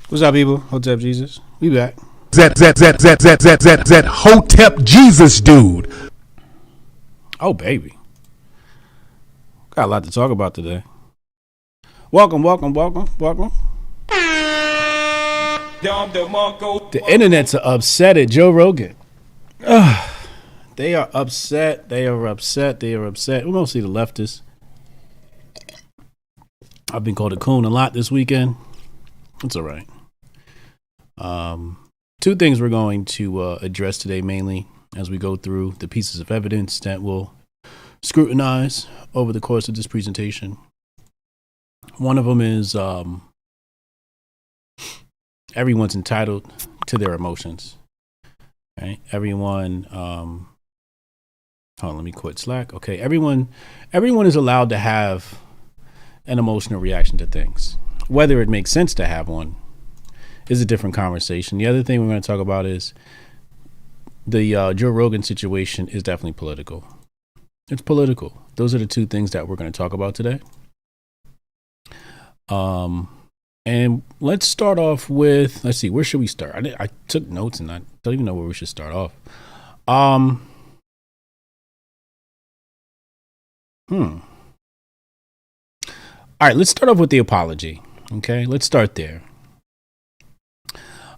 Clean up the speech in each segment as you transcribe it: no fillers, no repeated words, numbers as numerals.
What's up, people? Hotep Jesus. We back. That Hotep Jesus dude. Oh, baby. Got a lot to talk about today. Welcome. The internet's upset at Joe Rogan. They are upset. Well, mostly the leftists. I've been called a coon a lot this weekend. It's all right. Two things we're going to address today, mainly as we go through the pieces of evidence that we'll scrutinize over the course of this presentation. One of them is everyone's entitled to their emotions, right? Everyone, hold on, let me quit Slack. Okay, everyone is allowed to have an emotional reaction to things. Whether it makes sense to have one is a different conversation. The other thing we're going to talk about is the Joe Rogan situation is definitely political. It's political. Those are the two things that we're going to talk about today. And let's start off with, let's see, where should we start? I took notes and I don't even know where we should start off. All right, let's start off with the apology. Okay, let's start there.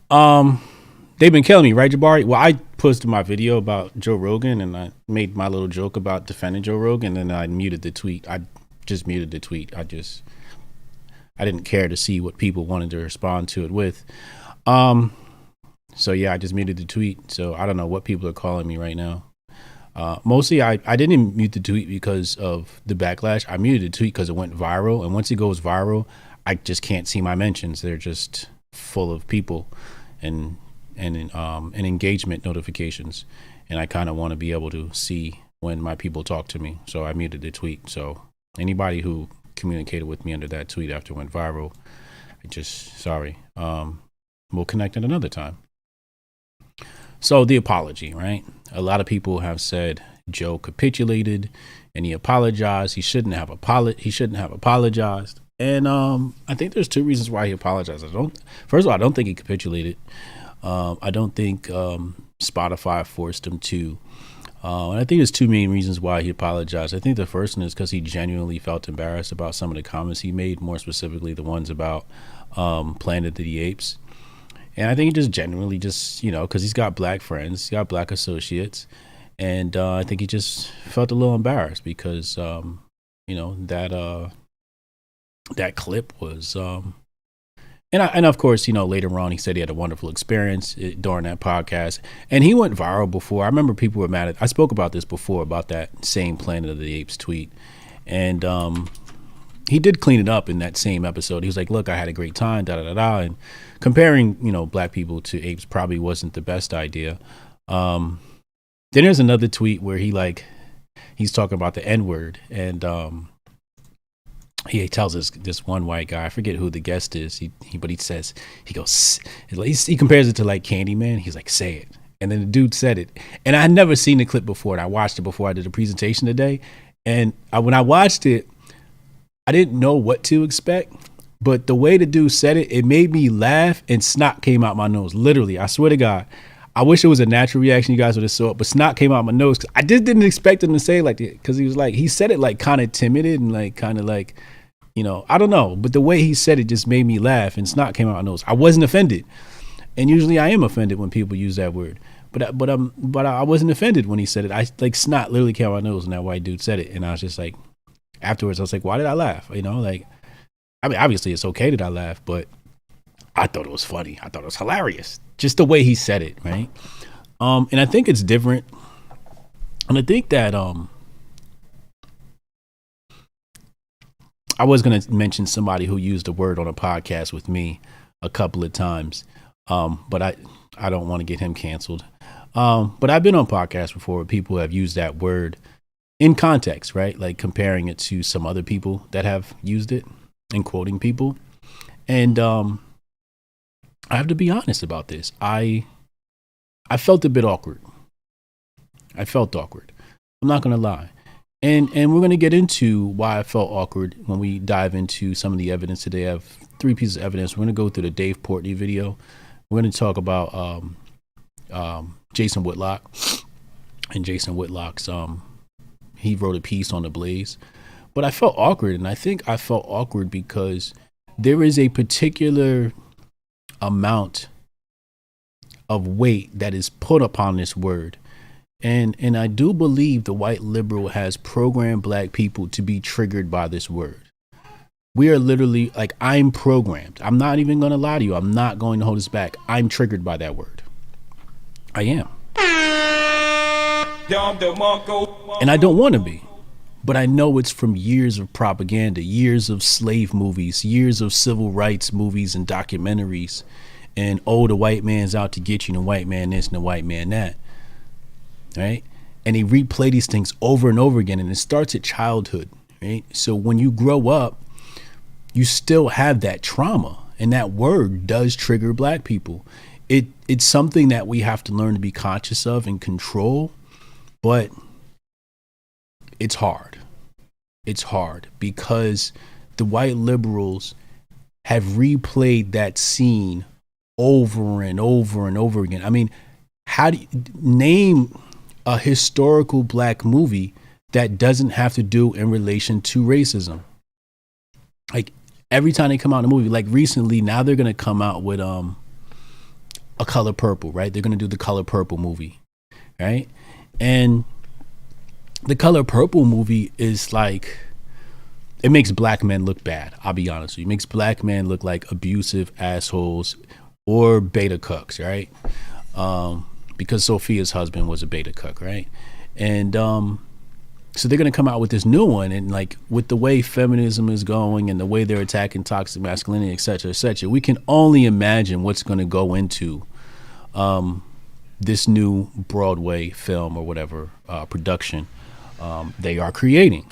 They've been killing me, right, Jabari? Well, I posted my video about Joe Rogan and I made my little joke about defending Joe Rogan, and then I muted the tweet. I just muted the tweet. I didn't care to see what people wanted to respond to it with. So yeah, I just muted the tweet. So I don't know what people are calling me right now. Mostly I didn't mute the tweet because of the backlash. I muted the tweet because it went viral. And once it goes viral, I just can't see my mentions. They're just full of people and engagement notifications. And I kind of want to be able to see when my people talk to me. So I muted the tweet. So anybody who communicated with me under that tweet after it went viral, sorry. We'll connect at another time. So the apology, right? A lot of people have said Joe capitulated and he apologized. He shouldn't have apologized. And I think there's two reasons why he apologized. First of all, I don't think he capitulated. I don't think Spotify forced him to. And I think there's two main reasons why he apologized. I think the first one is because he genuinely felt embarrassed about some of the comments he made, more specifically the ones about Planet of the Apes. And I think he just genuinely because he's got black friends, he's got black associates. And I think he just felt a little embarrassed because, that clip was, and of course, later on he said he had a wonderful experience during that podcast, and he went viral before. I remember people were mad I spoke about this before, about that same Planet of the Apes tweet. And he did clean it up in that same episode. He was like, look, I had a great time, and comparing, black people to apes probably wasn't the best idea. Then there's another tweet where he's talking about the N-word, and he tells this one white guy, I forget who the guest is, he compares it to like Candyman. He's like, say it. And then the dude said it. And I had never seen the clip before, and I watched it before I did a presentation today. And when I watched it, I didn't know what to expect, but the way the dude said it, it made me laugh and snot came out my nose. Literally, I swear to God. I wish it was a natural reaction you guys would have saw it, but snot came out my nose. I just didn't expect him to say it like that, because he said it like kind of timid and like kind of like, I don't know, but the way he said it just made me laugh and snot came out my nose. I wasn't offended, and usually I am offended when people use that word, but I wasn't offended when he said it. Snot literally came out my nose when that white dude said it, and I was just like, afterwards I was like, why did I laugh? Obviously it's okay that I laugh, but I thought it was funny. I thought it was hilarious. Just the way he said it, right? And I think it's different. And I think that I was going to mention somebody who used a word on a podcast with me a couple of times, but I don't want to get him canceled. But I've been on podcasts before where people have used that word in context, right? Like comparing it to some other people that have used it and quoting people. And I have to be honest about this. I felt a bit awkward. I'm not going to lie. And we're going to get into why I felt awkward when we dive into some of the evidence that they have three pieces of evidence. We're going to go through the Dave Portnoy video. We're going to talk about Jason Whitlock. And Jason Whitlock's, he wrote a piece on the Blaze. But I felt awkward, and I think I felt awkward because there is a particular amount of weight that is put upon this word. And I do believe the white liberal has programmed black people to be triggered by this word. We are literally, like, I'm programmed. I'm not even going to lie to you. I'm not going to hold this back. I'm triggered by that word. I am. And I don't want to be. But I know it's from years of propaganda, years of slave movies, years of civil rights movies and documentaries. And, oh, the white man's out to get you, and the white man this and the white man that. Right? And they replay these things over and over again. And it starts at childhood. Right? So when you grow up, you still have that trauma. And that word does trigger black people. It's something that we have to learn to be conscious of and control. But it's hard. It's hard because the white liberals have replayed that scene over and over and over again. I mean, how do you name a historical black movie that doesn't have to do in relation to racism? Like every time they come out in a movie, like recently, now they're going to come out with A Color Purple, right? They're going to do the Color Purple movie, right? And the Color Purple movie is like, it makes black men look bad. I'll be honest with you. It makes black men look like abusive assholes or beta cucks, right? Because Sophia's husband was a beta cuck, right? And so they're going to come out with this new one. And like with the way feminism is going and the way they're attacking toxic masculinity, et cetera, we can only imagine what's going to go into this new Broadway film or whatever production they are creating.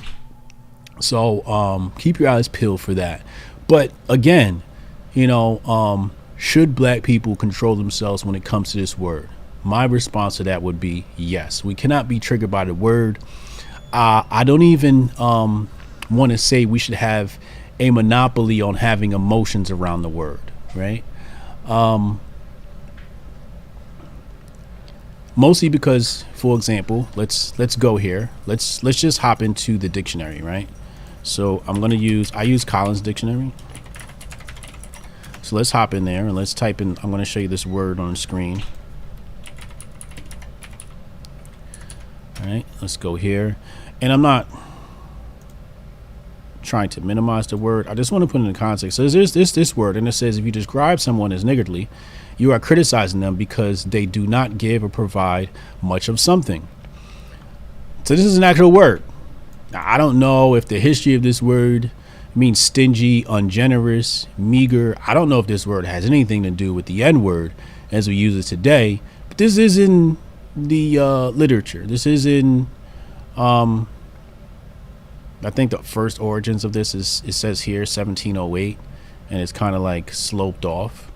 So keep your eyes peeled for that. But again, you know, should black people control themselves when it comes to this word? My response to that would be yes. We cannot be triggered by the word. I don't even want to say we should have a monopoly on having emotions around the word, right? Mostly because, for example, let's go here. Let's just hop into the dictionary, right? So I use Collins Dictionary. So let's hop in there and let's type in, I'm going to show you this word on the screen. All right, let's go here. And I'm not trying to minimize the word. I just want to put it in context. So there's this word, and it says if you describe someone as niggardly, you are criticizing them because they do not give or provide much of something. So this is an actual word. Now, I don't know if the history of this word means stingy, ungenerous, meager. I don't know if this word has anything to do with the N-word as we use it today. But this is in the literature. This is in, I think the first origins of this is, it says here 1708, and it's kind of like sloped off.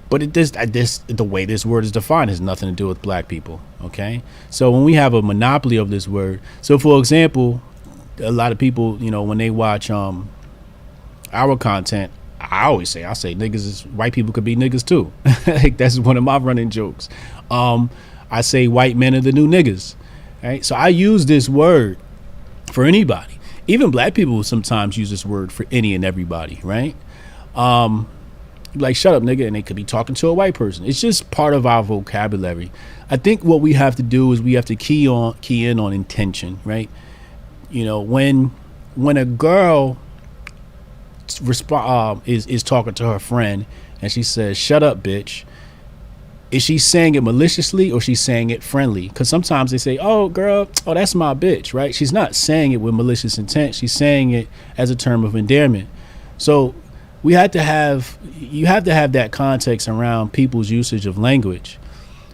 But the way this word is defined has nothing to do with black people. Okay, so when we have a monopoly of this word, so for example, a lot of people, you know, when they watch our content, I say niggas is, white people could be niggas too. Like that's one of my running jokes. I say white men are the new niggas. Right, so I use this word for anybody. Even black people sometimes use this word for any and everybody. Right. Like shut up nigga, and they could be talking to a white person. It's just part of our vocabulary. I think what we have to do is we have to key in on intention, right? You know, when a girl is talking to her friend and she says shut up bitch, is she saying it maliciously or she's saying it friendly? Because sometimes they say, oh girl, oh that's my bitch, right? She's not saying it with malicious intent. She's saying it as a term of endearment. So you have to have that context around people's usage of language.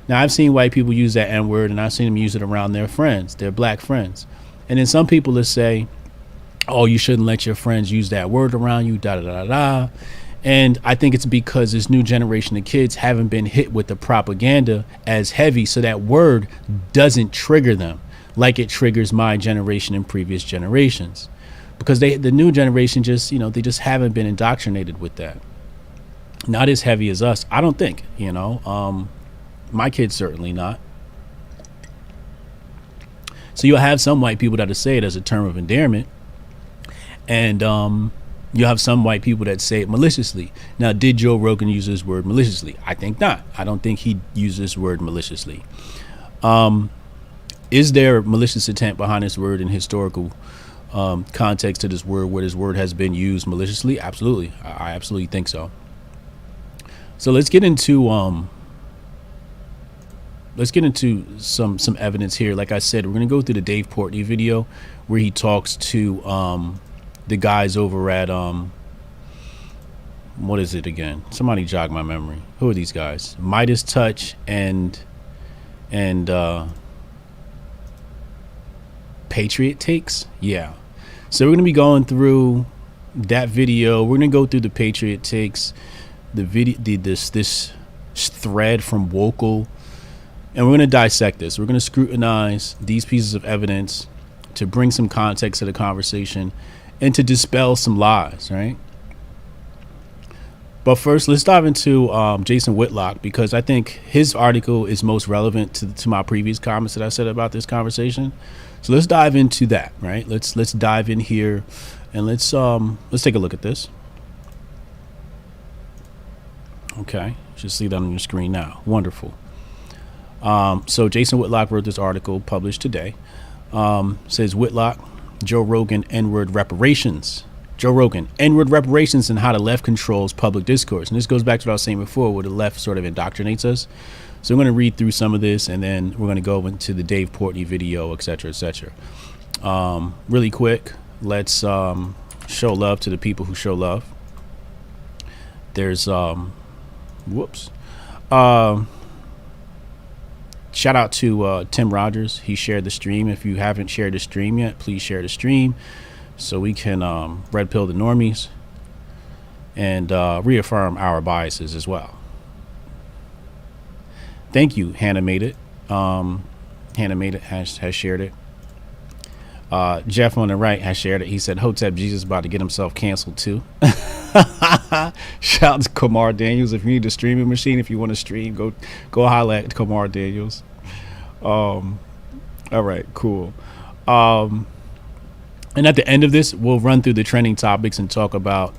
Now, I've seen white people use that N-word, and I've seen them use it around their friends, their black friends. And then some people will say, oh, you shouldn't let your friends use that word around you, da da da da. And I think it's because this new generation of kids haven't been hit with the propaganda as heavy, so that word doesn't trigger them like it triggers my generation and previous generations. because the new generation just, they just haven't been indoctrinated with that. Not as heavy as us, I don't think. My kids certainly not. So you'll have some white people that'll say it as a term of endearment, and you'll have some white people that say it maliciously. Now, did Joe Rogan use this word maliciously? I think not. I don't think he used this word maliciously. Is there malicious intent behind this word in historical context to this word, where this word has been used maliciously? Absolutely. I absolutely think so. So let's get into some evidence here. Like I said, we're going to go through the Dave Portnoy video where he talks to the guys over at what is it again? Somebody jog my memory. Who are these guys? Midas Touch and Patriot Takes. Yeah. So we're going to be going through that video. We're going to go through the Patriot Takes, the video, this thread from Wokel, and we're going to dissect this. We're going to scrutinize these pieces of evidence to bring some context to the conversation and to dispel some lies, right? But first, let's dive into Jason Whitlock, because I think his article is most relevant to my previous comments that I said about this conversation. So let's dive into that, right? Let's dive in here, and let's take a look at this. Okay, just see that on your screen now. Wonderful. So Jason Whitlock wrote this article published today. Says Whitlock, Joe Rogan, N-word reparations. Joe Rogan, N-word reparations and how the left controls public discourse. And this goes back to what I was saying before, where the left sort of indoctrinates us. So I'm going to read through some of this, and then we're going to go into the Dave Portnoy video, etc., etc. Really quick, let's show love to the people who show love. There's shout out to Tim Rogers. He shared the stream. If you haven't shared the stream yet, please share the stream so we can red pill the normies and reaffirm our biases as well. Thank you, Hannah Made It. Hannah Made It has shared it. Jeff on the right has shared it. He said Hotep Jesus about to get himself canceled too. Shout out to Kamar Daniels. If you need a streaming machine, if you want to stream, go holla at Kamar Daniels. All right, cool. And at the end of this, we'll run through the trending topics and talk about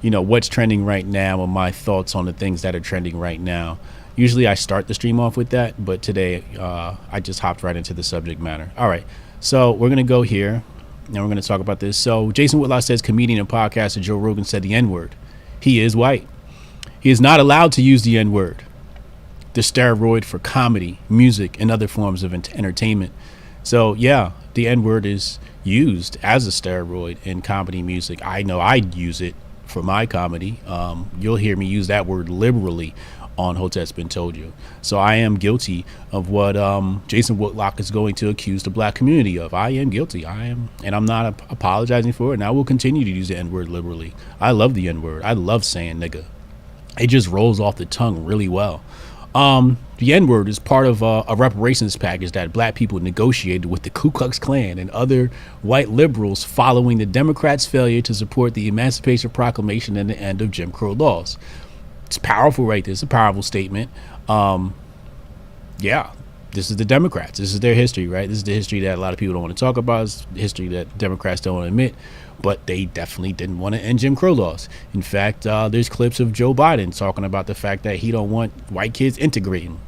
what's trending right now and my thoughts on the things that are trending right now. Usually I start the stream off with that, but today I just hopped right into the subject matter. All right, so we're gonna go here and we're gonna talk about this. So Jason Whitlock says comedian and podcaster Joe Rogan said the N-word. He is white. He is not allowed to use the N-word, the steroid for comedy, music, and other forms of entertainment. So yeah, the N-word is used as a steroid in comedy, music. I know I'd use it for my comedy. You'll hear me use that word liberally on Hotep's Been Told You. So I am guilty of what Jason Whitlock is going to accuse the black community of. I am guilty. And I'm not apologizing for it. And I will continue to use the N-word liberally. I love the N-word. I love saying nigga. It just rolls off the tongue really well. The N-word is part of a reparations package that black people negotiated with the Ku Klux Klan and other white liberals following the Democrats' failure to support the Emancipation Proclamation and the end of Jim Crow laws. It's powerful right there. It's a powerful statement. Yeah, this is the Democrats. This is their history, right? This is the history that a lot of people don't want to talk about. It's the history that Democrats don't want to admit. But they definitely didn't want to end Jim Crow laws. In fact, there's clips of Joe Biden talking about the fact that he don't want white kids integrating.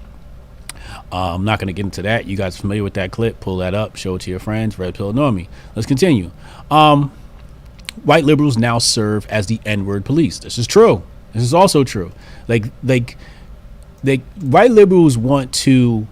I'm not going to get into that. You guys are familiar with that clip. Pull that up. Show it to your friends. Red Pill Normie. Let's continue. White liberals now serve as the N-word police. This is true. This is also true. Like white liberals want to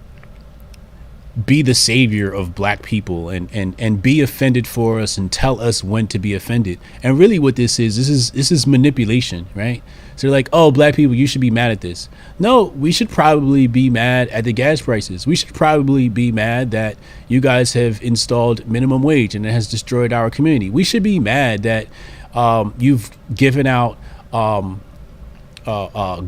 be the savior of black people and be offended for us and tell us when to be offended. And really what this is manipulation, right? So they're like, oh, black people, you should be mad at this. No, we should probably be mad at the gas prices. We should probably be mad that you guys have installed minimum wage and it has destroyed our community. We should be mad that you've given out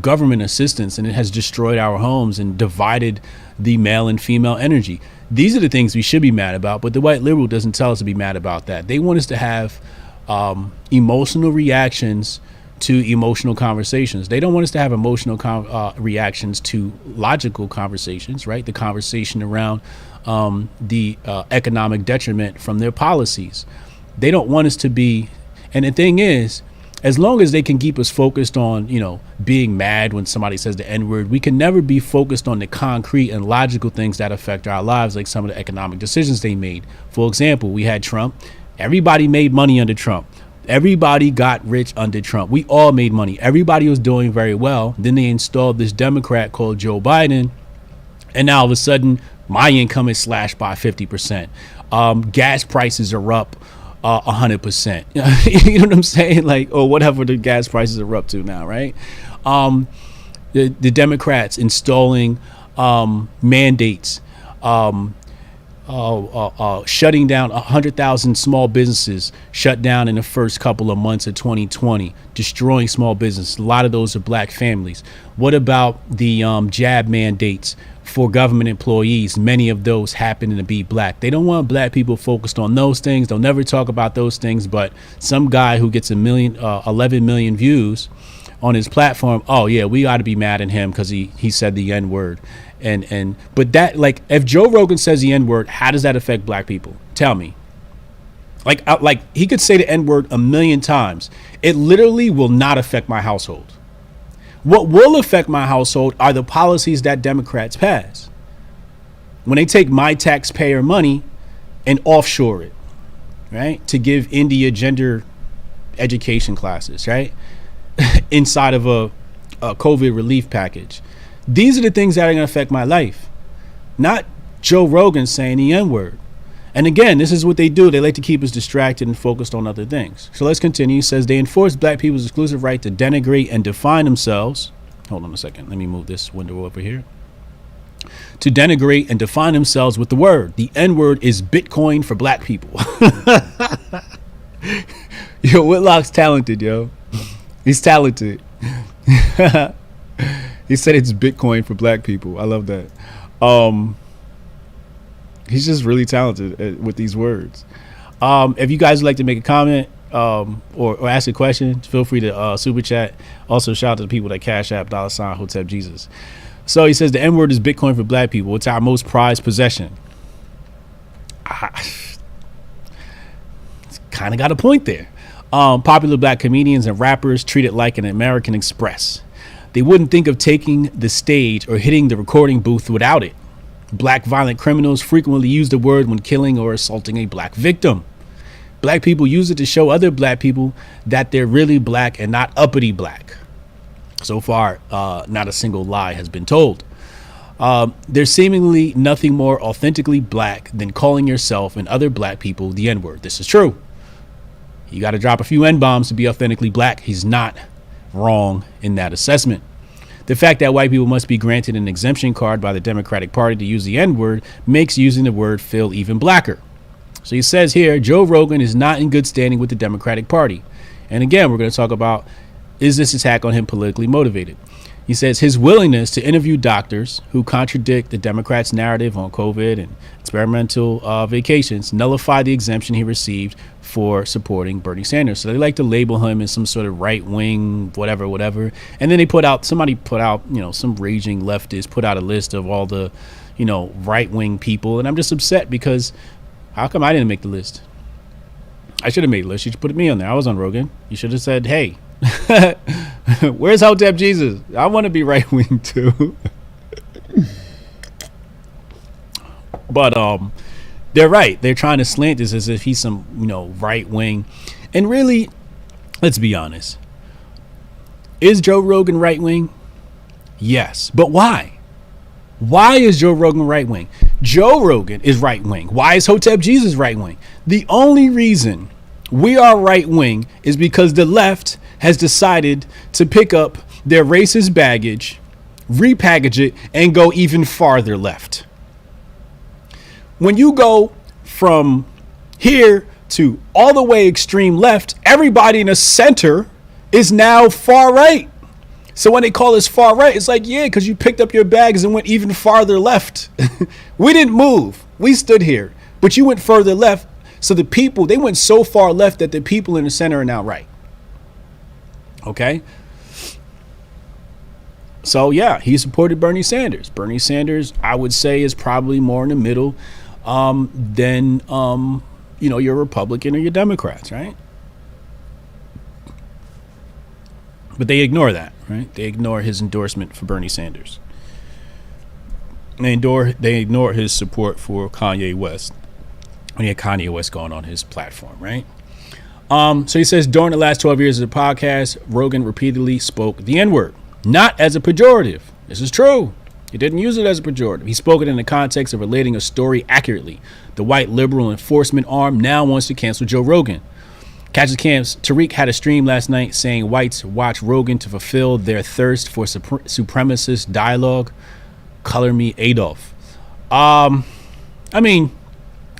government assistance, and it has destroyed our homes and divided the male and female energy. These are the things we should be mad about, but the white liberal doesn't tell us to be mad about that. They want us to have emotional reactions to emotional conversations. They don't want us to have emotional reactions to logical conversations, right? The conversation around the economic detriment from their policies. They don't want us to be, and the thing is, as long as they can keep us focused on, being mad when somebody says the N-word, we can never be focused on the concrete and logical things that affect our lives, like some of the economic decisions they made. For example, we had Trump. Everybody made money under Trump. Everybody got rich under Trump. We all made money. Everybody was doing very well. Then they installed this Democrat called Joe Biden. And now all of a sudden, my income is slashed by 50%. Gas prices are up 100%. You know what I'm saying? Like, or whatever the gas prices are up to now, right? The Democrats installing mandates, shutting down 100,000 small businesses, shut down in the first couple of months of 2020, destroying small business. A lot of those are black families. What about the jab mandates for government employees? Many of those happen to be black. They don't want black people focused on those things. They'll never talk about those things. But some guy who gets 11 million views on his platform, oh yeah, we ought to be mad at him because he said the N-word. But that, like, if Joe Rogan says the N-word, how does that affect black people? Tell me. Like he could say the N-word a million times. It literally will not affect my household. What will affect my household are the policies that Democrats pass. When they take my taxpayer money and offshore it, right, to give India gender education classes, right, inside of a COVID relief package. These are the things that are going to affect my life, not Joe Rogan saying the N-word. And again, this is what they do. They like to keep us distracted and focused on other things. So let's continue. It says they enforce black people's exclusive right to denigrate and define themselves. Hold on a second. Let me move this window over here. To denigrate and define themselves with the word. The N-word is Bitcoin for black people. Yo, Whitlock's talented, yo. He's talented. He said it's Bitcoin for black people. I love that. He's just really talented with these words. If you guys would like to make a comment or ask a question, feel free to super chat. Also, shout out to the people that Cash App $ Hotep Jesus. So he says the N-word is Bitcoin for black people. It's our most prized possession. It's kind of got a point there. Popular black comedians and rappers treat it like an American Express. They wouldn't think of taking the stage or hitting the recording booth without it. Black violent criminals frequently use the word when killing or assaulting a black victim. Black people use it to show other black people that they're really black and not uppity black. So far, not a single lie has been told. There's seemingly nothing more authentically black than calling yourself and other black people the N-word. This is true. You got to drop a few N-bombs to be authentically black. He's not wrong in that assessment. The fact that white people must be granted an exemption card by the Democratic Party to use the N-word makes using the word feel even blacker. So he says here, Joe Rogan is not in good standing with the Democratic Party. And again, we're going to talk about, is this attack on him politically motivated? He says his willingness to interview doctors who contradict the Democrats' narrative on COVID and experimental vacations nullify the exemption he received for supporting Bernie Sanders. So they like to label him as some sort of right wing, whatever. And then somebody put out, some raging leftist put out a list of all the, right wing people. And I'm just upset because how come I didn't make the list? I should have made the list. You should put me on there. I was on Rogan. You should have said, hey, where's Hotep Jesus? I want to be right wing too. But they're right. They're trying to slant this as if he's some, right wing. And really, let's be honest. Is Joe Rogan right wing? Yes. But why? Why is Joe Rogan right wing? Joe Rogan is right wing. Why is Hotep Jesus right wing? The only reason we are right wing is because the left has decided to pick up their racist baggage, repackage it, and go even farther left. When you go from here to all the way extreme left, everybody in the center is now far right. So when they call us far right, it's like, yeah, because you picked up your bags and went even farther left. We didn't move. We stood here. But you went further left. So the people, they went so far left that the people in the center are now right. Okay? So, yeah, he supported Bernie Sanders. Bernie Sanders, I would say, is probably more in the middle than, your Republican or your Democrats, right? But they ignore that, right? They ignore his endorsement for Bernie Sanders. They ignore his support for Kanye West. When he had Kanye West going on his platform, right? So he says, during the last 12 years of the podcast, Rogan repeatedly spoke the N-word, not as a pejorative. This is true. He didn't use it as a pejorative. He spoke it in the context of relating a story accurately. The white liberal enforcement arm now wants to cancel Joe Rogan. Catches Camps, Tariq had a stream last night saying whites watch Rogan to fulfill their thirst for supremacist dialogue. Color me Adolf. I mean,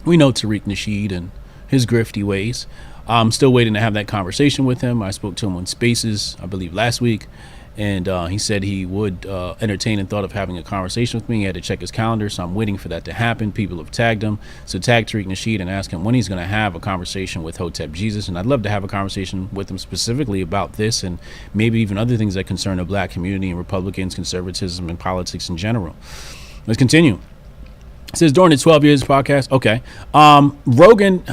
we know Tariq Nasheed and his grifty ways. I'm still waiting to have that conversation with him. I spoke to him on Spaces, I believe, last week. And he said he would entertain and thought of having a conversation with me. He had to check his calendar, so I'm waiting for that to happen. People have tagged him. So tag Tariq Nasheed and ask him when he's going to have a conversation with Hotep Jesus. And I'd love to have a conversation with him specifically about this and maybe even other things that concern the black community and Republicans, conservatism, and politics in general. Let's continue. It says during the 12 years podcast. Okay. Rogan.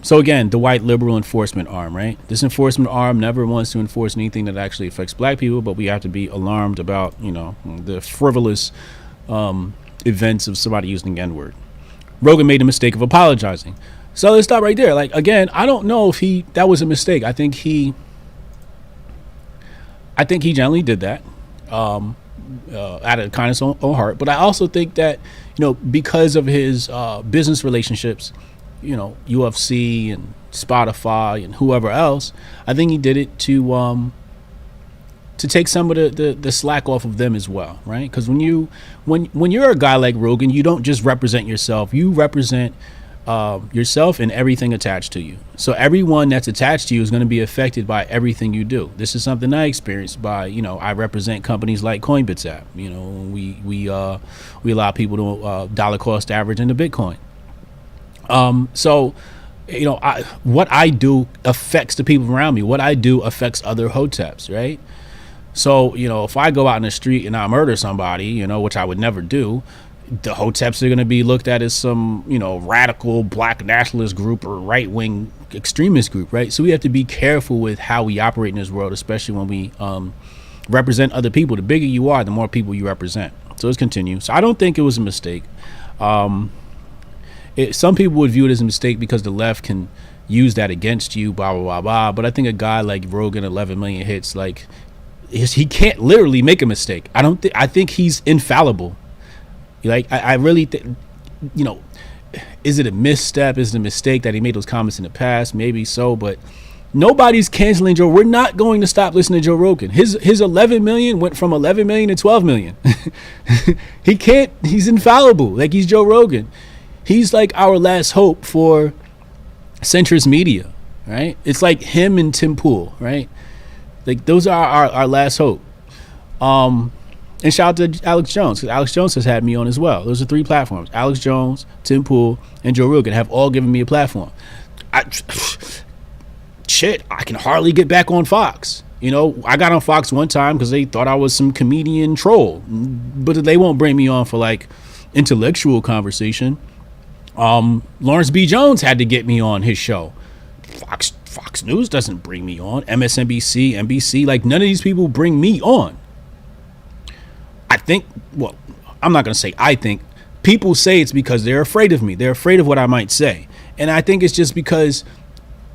So again, the white liberal enforcement arm, right? This enforcement arm never wants to enforce anything that actually affects black people, but we have to be alarmed about, the frivolous events of somebody using the N-word. Rogan made a mistake of apologizing. So let's stop right there. Like, again, I don't know if that was a mistake. I think he generally did that. Out of kindness on heart, but I also think that because of his business relationships, UFC and Spotify and whoever else, I think he did it to take some of the slack off of them as well, right? Because when you're a guy like Rogan, you don't just represent yourself; you represent yourself and everything attached to you. So everyone that's attached to you is going to be affected by everything you do. This is something I experienced by, I represent companies like Coinbits app. We allow people to dollar cost average into Bitcoin. So what I do affects the people around me. What I do affects other Hoteps, right? So, if I go out in the street and I murder somebody, which I would never do, the Hoteps are going to be looked at as some, radical black nationalist group or right-wing extremist group, right? So we have to be careful with how we operate in this world, especially when we represent other people. The bigger you are, the more people you represent. So let's continue. So I don't think it was a mistake. Some people would view it as a mistake because the left can use that against you, blah, blah, blah, blah. But I think a guy like Rogan, 11 million hits, like, he can't literally make a mistake. I think he's infallible. Like, I really think, is it a misstep? Is it a mistake that he made those comments in the past? Maybe so, but nobody's canceling Joe. We're not going to stop listening to Joe Rogan. His 11 million went from 11 million to 12 million. He's infallible. Like, he's Joe Rogan. He's like our last hope for centrist media, right? It's like him and Tim Pool, right? Like, those are our last hope. And shout out to Alex Jones, because Alex Jones has had me on as well. Those are 3 platforms. Alex Jones, Tim Pool, and Joe Rogan have all given me a platform. I can hardly get back on Fox. I got on Fox one time because they thought I was some comedian troll. But they won't bring me on for, like, intellectual conversation. Lawrence B. Jones had to get me on his show. Fox News doesn't bring me on. MSNBC, NBC, like, none of these people bring me on. I'm not going to say I think. People say it's because they're afraid of me. They're afraid of what I might say. And I think it's just because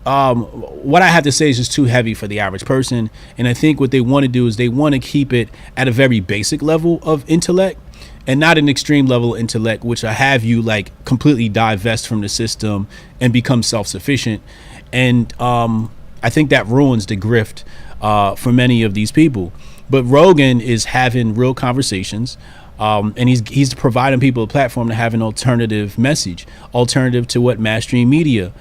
what I have to say is just too heavy for the average person. And I think what they want to do is they want to keep it at a very basic level of intellect and not an extreme level of intellect, which will have you like completely divest from the system and become self-sufficient. And I think that ruins the grift for many of these people. But Rogan is having real conversations, and he's providing people a platform to have an alternative message, alternative to what mainstream media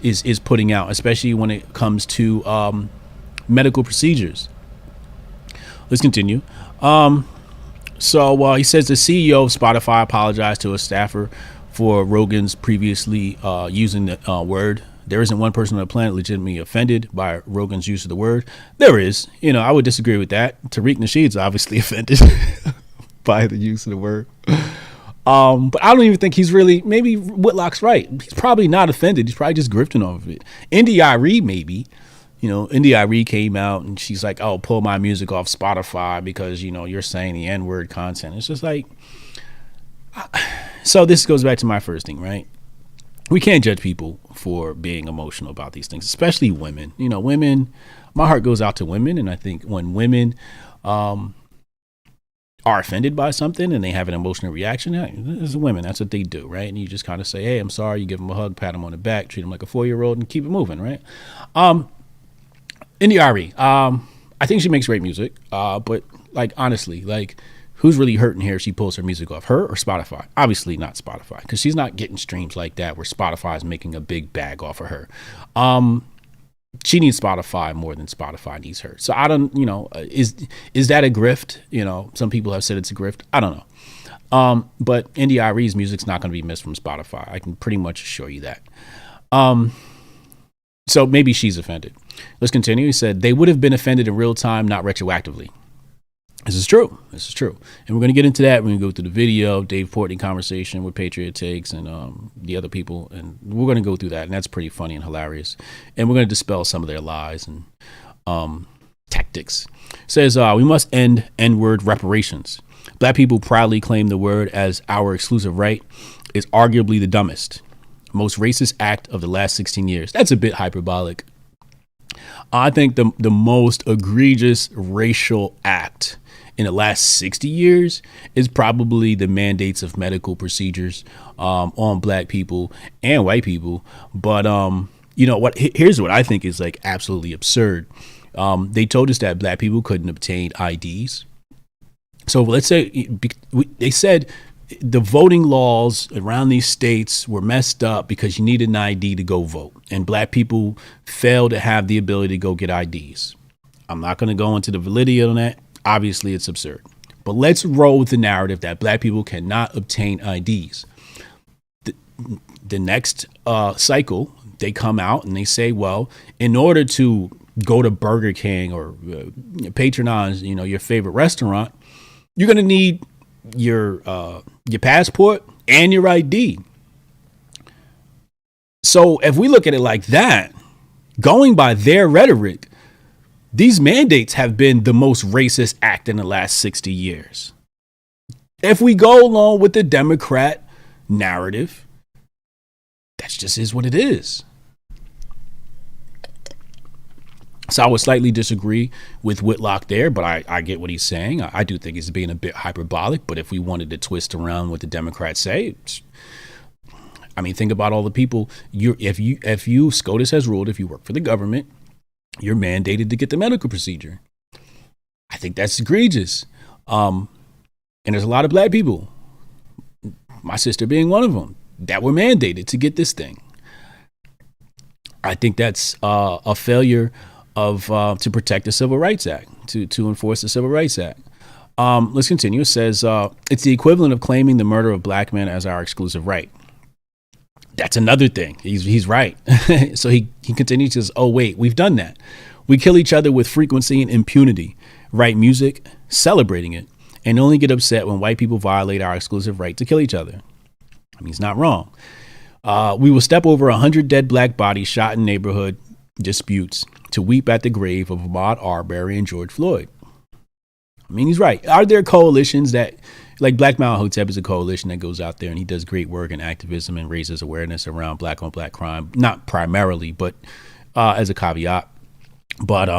is putting out, especially when it comes to medical procedures. Let's continue. So he says the CEO of Spotify apologized to a staffer for Rogan's previously using the word. There isn't one person on the planet legitimately offended by Rogan's use of the word. There is. I would disagree with that. Tariq Nasheed's obviously offended by the use of the word. But I don't even think he's really, maybe Whitlock's right. He's probably not offended. He's probably just grifting off of it. India.Arie maybe. India.Arie came out and she's like, oh, pull my music off Spotify because, you're saying the N-word content. It's just like, so this goes back to my first thing, right? We can't judge people for being emotional about these things, especially women. Women, my heart goes out to women. And I think when women are offended by something and they have an emotional reaction, as women, that's what they do, right? And you just kind of say, hey, I'm sorry. You give them a hug, pat them on the back, treat them like a 4-year-old and keep it moving, right? India.Arie, I think she makes great music, but like honestly, like who's really hurting here if she pulls her music off, her or Spotify? Obviously not Spotify, because she's not getting streams like that where Spotify is making a big bag off of her. She needs Spotify more than Spotify needs her. So I don't, is that a grift? Some people have said it's a grift. I don't know. But India.Arie's music's not going to be missed from Spotify. I can pretty much assure you that. So maybe she's offended. Let's continue. He said they would have been offended in real time, not retroactively. This is true. And we're going to get into that. We're going to go through the video, Dave Portnoy conversation with Patriot Takes and the other people. And we're going to go through that. And that's pretty funny and hilarious. And we're going to dispel some of their lies and tactics. It says we must end N-word reparations. Black people proudly claim the word as our exclusive right is arguably the dumbest, most racist act of the last 16 years. That's a bit hyperbolic. I think the most egregious racial act in the last 60 years is probably the mandates of medical procedures on black people and white people. But here's what I think is like absolutely absurd. They told us that black people couldn't obtain IDs. So let's say they said the voting laws around these states were messed up because you needed an ID to go vote, and black people failed to have the ability to go get IDs. I'm not going to go into the validity on that. Obviously, it's absurd. But let's roll with the narrative that black people cannot obtain IDs. The next cycle, they come out and they say, well, in order to go to Burger King or patronize, your favorite restaurant, you're going to need your passport and your ID. So if we look at it like that, going by their rhetoric, these mandates have been the most racist act in the last 60 years. If we go along with the Democrat narrative, that just is what it is. So I would slightly disagree with Whitlock there, but I get what he's saying. I do think he's being a bit hyperbolic, but if we wanted to twist around what the Democrats say, think about all the people. If you SCOTUS has ruled, if you work for the government, you're mandated to get the medical procedure. I think that's egregious. And there's a lot of black people, my sister being one of them, that were mandated to get this thing. I think that's a failure of to protect the Civil Rights Act, to enforce the Civil Rights Act. Let's continue. It says it's the equivalent of claiming the murder of black men as our exclusive right. That's another thing. He's right. So he continues to say, oh, wait, we've done that. We kill each other with frequency and impunity, write music, celebrating it, and only get upset when white people violate our exclusive right to kill each other. He's not wrong. We will step over 100 dead black bodies shot in neighborhood disputes to weep at the grave of Ahmaud Arbery and George Floyd. He's right. Are there coalitions that, like Black Mount Hotep is a coalition that goes out there and he does great work in activism and raises awareness around black on black crime, not primarily, but as a caveat. But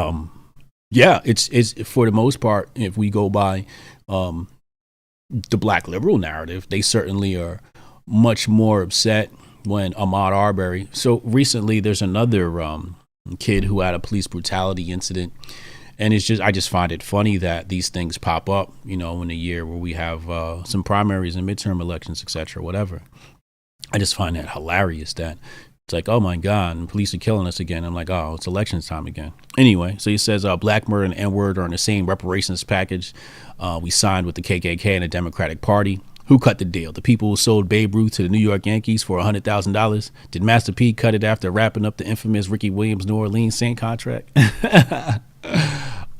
it's for the most part, if we go by the black liberal narrative, they certainly are much more upset when Ahmaud Arbery. So recently there's another kid who had a police brutality incident. And I just find it funny that these things pop up, in a year where we have some primaries and midterm elections, et cetera, whatever. I just find that hilarious that It's like, oh my God, and police are killing us again. I'm like, oh, it's elections time again. Anyway, so he says black murder and N-word are in the same reparations package we signed with the KKK and the Democratic Party. Who cut the deal? The people who sold Babe Ruth to the New York Yankees for $100,000? Did Master P cut it after wrapping up the infamous Ricky Williams New Orleans Saint contract?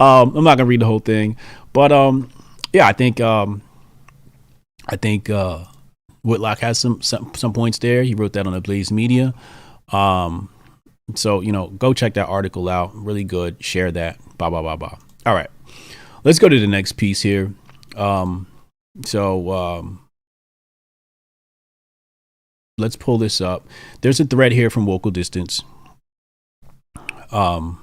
I'm not gonna read the whole thing, but yeah, I think Whitlock has some points there. He wrote that on the Blaze Media. So, you know, go check that article out. Really good. Share that. Blah, blah, blah, blah. All right. Let's go to the next piece here. Let's pull this up. There's a thread here from Vocal Distance. And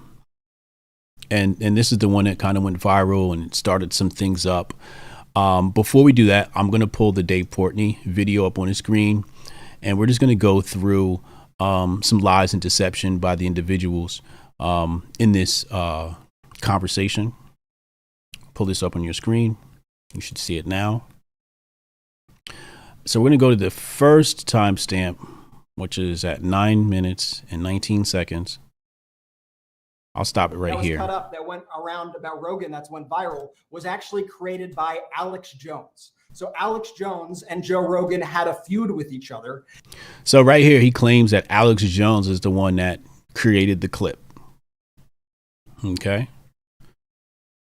this is the one that kind of went viral and started some things up. Before we do that, I'm going to pull the Dave Portnoy video up on the screen, and we're just going to go through some lies and deception by the individuals in this conversation. Pull this up on your screen. You should see it now. So we're going to go to the first timestamp, which is at 9 minutes and 19 seconds. I'll stop it right here. Cut up that went around about Rogan, that's went viral, was actually created by Alex Jones. So Alex Jones and Joe Rogan had a feud with each other. So right here, he claims that Alex Jones is the one that created the clip. Okay.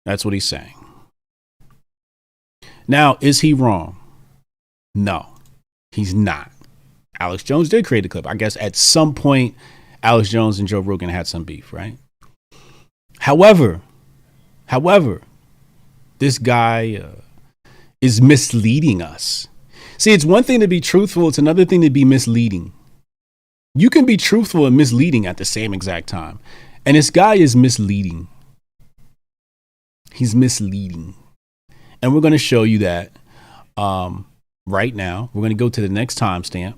That's what he's saying. Now, is he wrong? No, he's not. Alex Jones did create the clip. I guess at some point, Alex Jones and Joe Rogan had some beef, right? However, this guy is misleading us. See, it's one thing to be truthful. It's another thing to be misleading. You can be truthful and misleading at the same exact time. And this guy is misleading. He's misleading. And we're going to show you that right now. We're going to go to the next timestamp,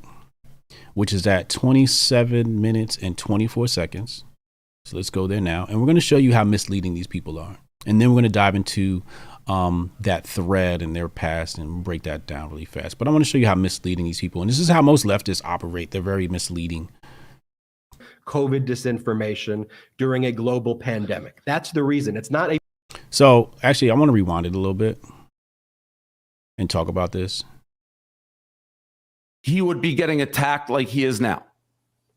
which is at 27 minutes and 24 seconds. So let's go there now. And we're going to show you how misleading these people are. And then we're going to dive into that thread and their past and break that down really fast. But I want to show you how misleading these people. And this is how most leftists operate. They're very misleading. COVID disinformation during a global pandemic. That's the reason. It's not a. So actually, I want to rewind it a little bit and talk about this. He would be getting attacked like he is now.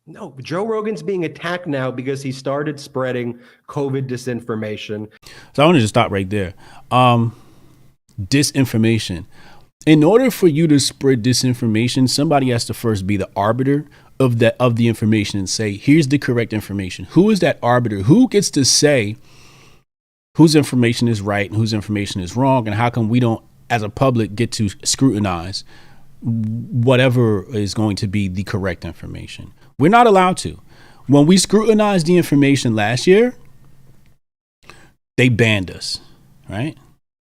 No, Joe Rogan's being attacked now because he started spreading COVID disinformation. So I want to just stop right there. Disinformation. In order for you to spread disinformation, somebody has to first be the arbiter of the information and say, here's the correct information. Who is that arbiter? Who gets to say whose information is right and whose information is wrong? And how come we don't, as a public, get to scrutinize whatever is going to be the correct information? We're not allowed to. When we scrutinized the information last year, they banned us, right?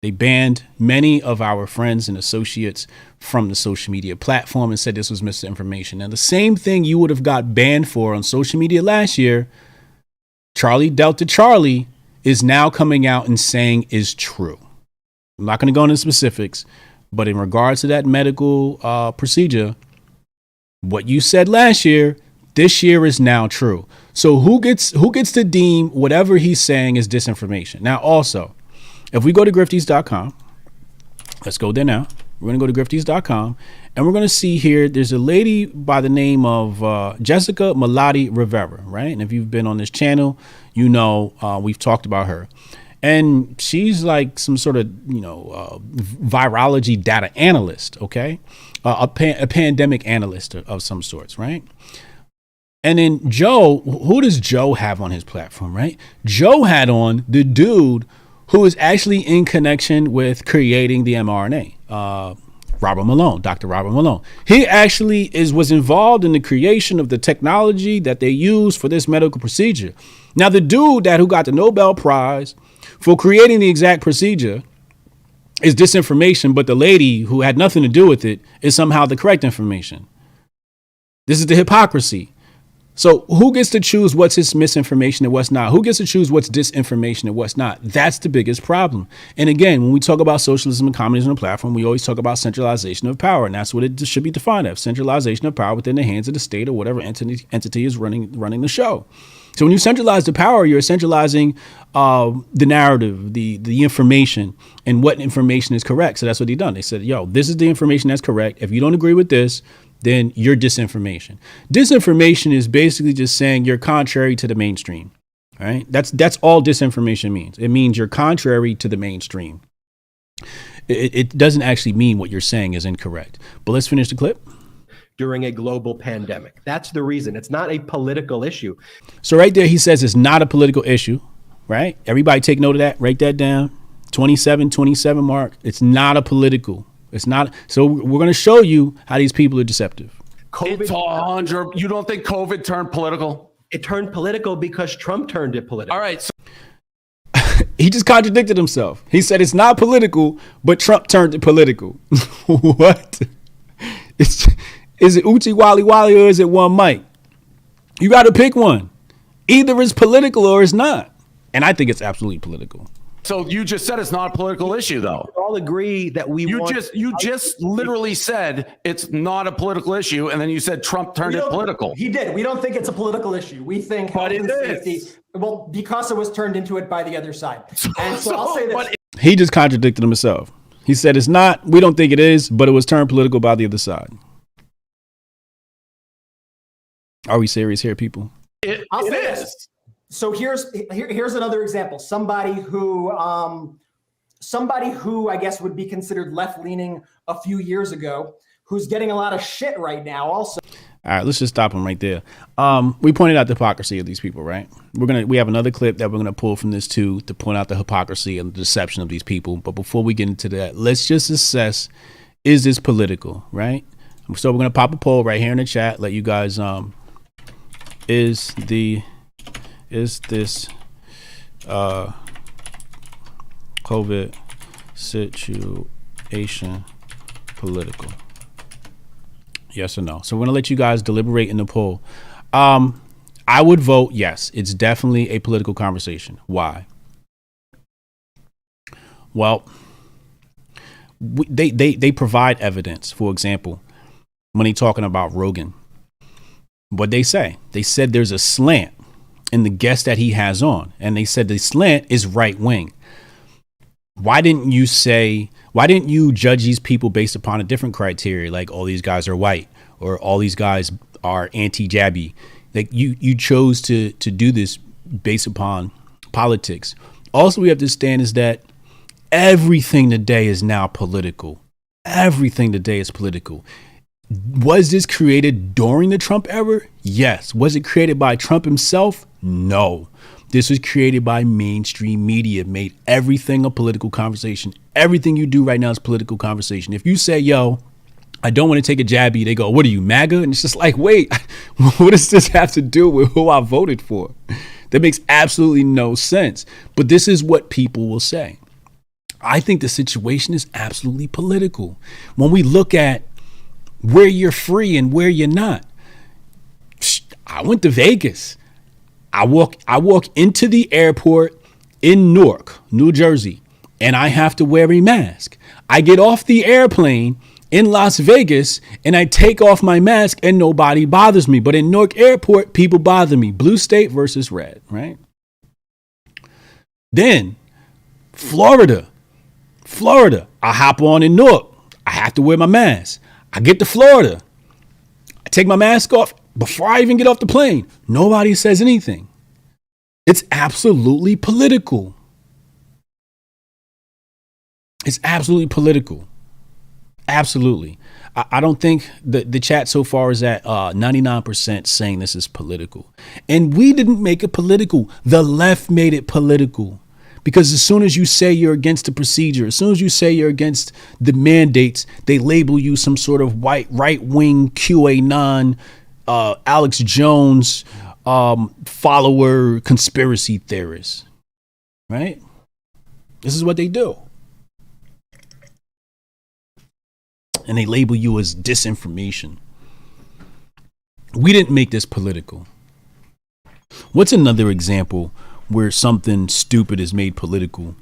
They banned many of our friends and associates from the social media platform and said this was misinformation. Now, the same thing you would have got banned for on social media last year, Charlie Delta Charlie is now coming out and saying is true. I'm not going to go into specifics, but in regards to that medical procedure, what you said last year, this year is now true. So who gets to deem whatever he's saying is disinformation? Now, also, if we go to grifties.com, let's go there now. We're going to go to grifties.com and we're going to see here, there's a lady by the name of Jessica Malati Rivera, right? And if you've been on this channel, you know we've talked about her. And she's like some sort of, virology data analyst, okay? A pandemic analyst of some sorts, right? And then Joe, who does Joe have on his platform, right? Joe had on the dude who is actually in connection with creating the mRNA, Robert Malone, Dr. Robert Malone. He actually was involved in the creation of the technology that they use for this medical procedure. Now, the dude who got the Nobel Prize for creating the exact procedure is disinformation, but the lady who had nothing to do with it is somehow the correct information. This is the hypocrisy. So who gets to choose what's his misinformation and what's not? Who gets to choose what's disinformation and what's not? That's the biggest problem. And again, when we talk about socialism and communism on a platform, we always talk about centralization of power. And that's what it should be defined as: centralization of power within the hands of the state or whatever entity is running the show. So when you centralize the power, you're centralizing the narrative, the information, and what information is correct. So that's what they done. They said, yo, this is the information that's correct. If you don't agree with this, then you're disinformation. Disinformation is basically just saying you're contrary to the mainstream. Right? That's all disinformation means. It means you're contrary to the mainstream. It doesn't actually mean what you're saying is incorrect. But let's finish the clip. During a global pandemic. That's the reason. It's not a political issue. So right there, he says it's not a political issue, right? Everybody take note of that. Write that down. 27 mark. It's not a political. It's not. So we're going to show you how these people are deceptive. It's 100. You don't think COVID turned political? It turned political because Trump turned it political. All right. So he just contradicted himself. He said it's not political, but Trump turned it political. What? Is it Uchi Wally Wally or is it one mic? You got to pick one. Either it's political or it's not. And I think it's absolutely political. So you just said it's not a political issue, though. We all agree that you just literally said it's not a political issue, and then you said Trump turned it political. He did. We don't think it's a political issue. We think but health it and safety. is. Well, because it was turned into it by the other side. And so I'll say this. He just contradicted himself. He said it's not. We don't think it is, but it was turned political by the other side. Are we serious here, people? I'll say this. So here's another example. Somebody who I guess would be considered left-leaning a few years ago, who's getting a lot of shit right now also. All right, let's just stop him right there. We pointed out the hypocrisy of these people, right? We have another clip that we're gonna pull from this too to point out the hypocrisy and the deception of these people. But before we get into that, let's just assess: is this political, right? So we're gonna pop a poll right here in the chat. Let you guys is this COVID situation political? Yes or no? So we're going to let you guys deliberate in the poll. I would vote yes. It's definitely a political conversation. Why? Well, they provide evidence. For example, when they're talking about Rogan, what they said there's a slant in the guest that he has on, and they said the slant is right wing. Why didn't you judge these people based upon a different criteria, like all these guys are white or all these guys are anti-jabby? Like you chose to do this based upon politics. Also, we have to understand is that everything today is now political. Everything today is political. Was this created during the Trump era? Yes. Was it created by Trump himself? No. This was created by mainstream media, made everything a political conversation. Everything you do right now is political conversation. If you say, yo, I don't want to take a jabby, they go, what are you, MAGA? And it's just like, wait, what does this have to do with who I voted for? That makes absolutely no sense. But this is what people will say. I think the situation is absolutely political. When we look at where you're free and where you're not. I went to Vegas. I walk into the airport in Newark, New Jersey, and I have to wear a mask. I get off the airplane in Las Vegas and I take off my mask and nobody bothers me. But in Newark Airport, people bother me. Blue state versus red, right? Then Florida, I hop on in Newark. I have to wear my mask. I get to Florida. I take my mask off before I even get off the plane. Nobody says anything. It's absolutely political. It's absolutely political. Absolutely. I don't think the chat so far is at 99% saying this is political. And we didn't make it political. The left made it political. Because as soon as you say you're against the procedure, as soon as you say you're against the mandates, they label you some sort of right-wing QAnon, Alex Jones follower conspiracy theorist. Right? This is what they do. And they label you as disinformation. We didn't make this political. What's another example where something stupid is made political?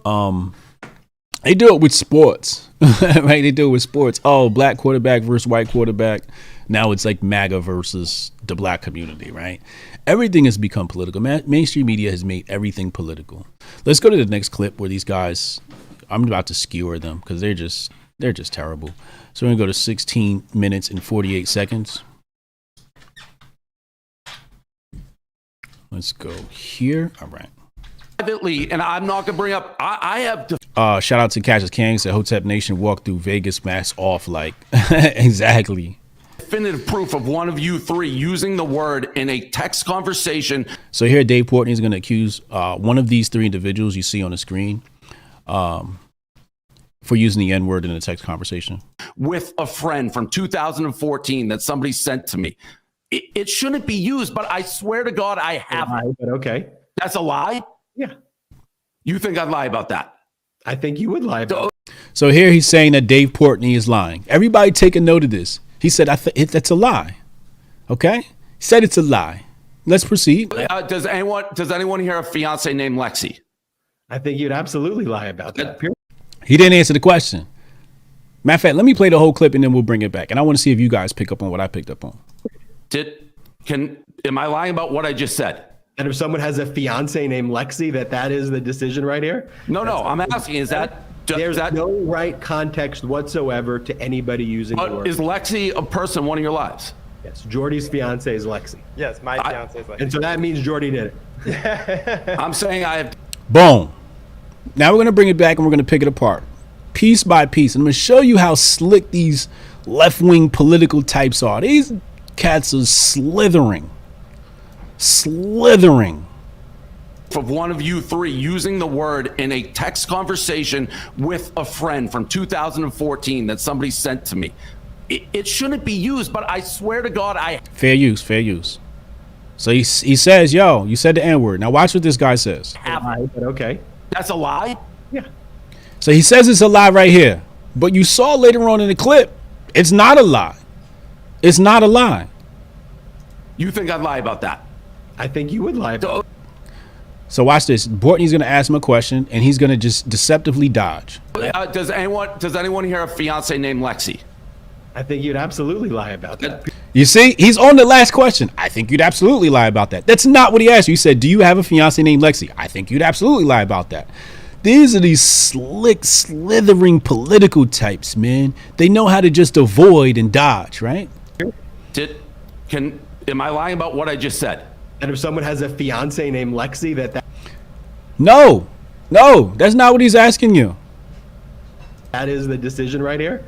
They do it with sports, right? They do it with sports. Oh, black quarterback versus white quarterback. Now it's like MAGA versus the black community, right? Everything has become political. Mainstream media has made everything political. Let's go to the next clip where these guys, I'm about to skewer them because they're just terrible. So we're gonna go to 16 minutes and 48 seconds. Let's go here. All right. Privately, and I'm not going to bring up, I have Shout out to Cassius King, said Hotep Nation walked through Vegas mask off like exactly. definitive proof of one of you three using the word in a text conversation. So here Dave Portnoy is going to accuse one of these three individuals you see on the screen for using the N-word in a text conversation With a friend from 2014 that somebody sent to me. It shouldn't be used, but I swear to God, I haven't. But okay. That's a lie? Yeah. You think I'd lie about that? I think you would lie about it. So here he's saying that Dave Portnoy is lying. Everybody take a note of this. He said, that's a lie. Okay? He said it's a lie. Let's proceed. Does anyone here have a fiance named Lexi? I think you'd absolutely lie about that. He didn't answer the question. Matter of fact, let me play the whole clip and then we'll bring it back. And I want to see if you guys pick up on what I picked up on. Am I lying about what I just said? And if someone has a fiance named Lexi, that is the decision right here? No, I'm asking, is that... There's no right context whatsoever to anybody using the word. Is Lexi a person in one of your lives? Yes, Jordy's fiance is Lexi. Yes, my fiance is Lexi. And so that means Jordy did it. I'm saying I have... Boom. Now we're going to bring it back and we're going to pick it apart. Piece by piece. I'm going to show you how slick these left-wing political types are. These cats are slithering. Of one of you three using the word in a text conversation with a friend from 2014 that somebody sent to me. It shouldn't be used, but I swear to God, Fair use. So he says, yo, you said the N-word. Now watch what this guy says. But okay. That's a lie? Yeah. So he says it's a lie right here. But you saw later on in the clip, it's not a lie. It's not a lie. You think I'd lie about that? I think you would lie about it. So watch this. Bortney's going to ask him a question, and he's going to just deceptively dodge. Does anyone here have a fiance named Lexi? I think you'd absolutely lie about that. You see, he's on the last question. I think you'd absolutely lie about that. That's not what he asked you. He said, do you have a fiance named Lexi? I think you'd absolutely lie about that. These are these slick, slithering political types, man. They know how to just avoid and dodge, right? Am I lying about what I just said? And if someone has a fiance named Lexi, No, that's not what he's asking you. that is the decision right here?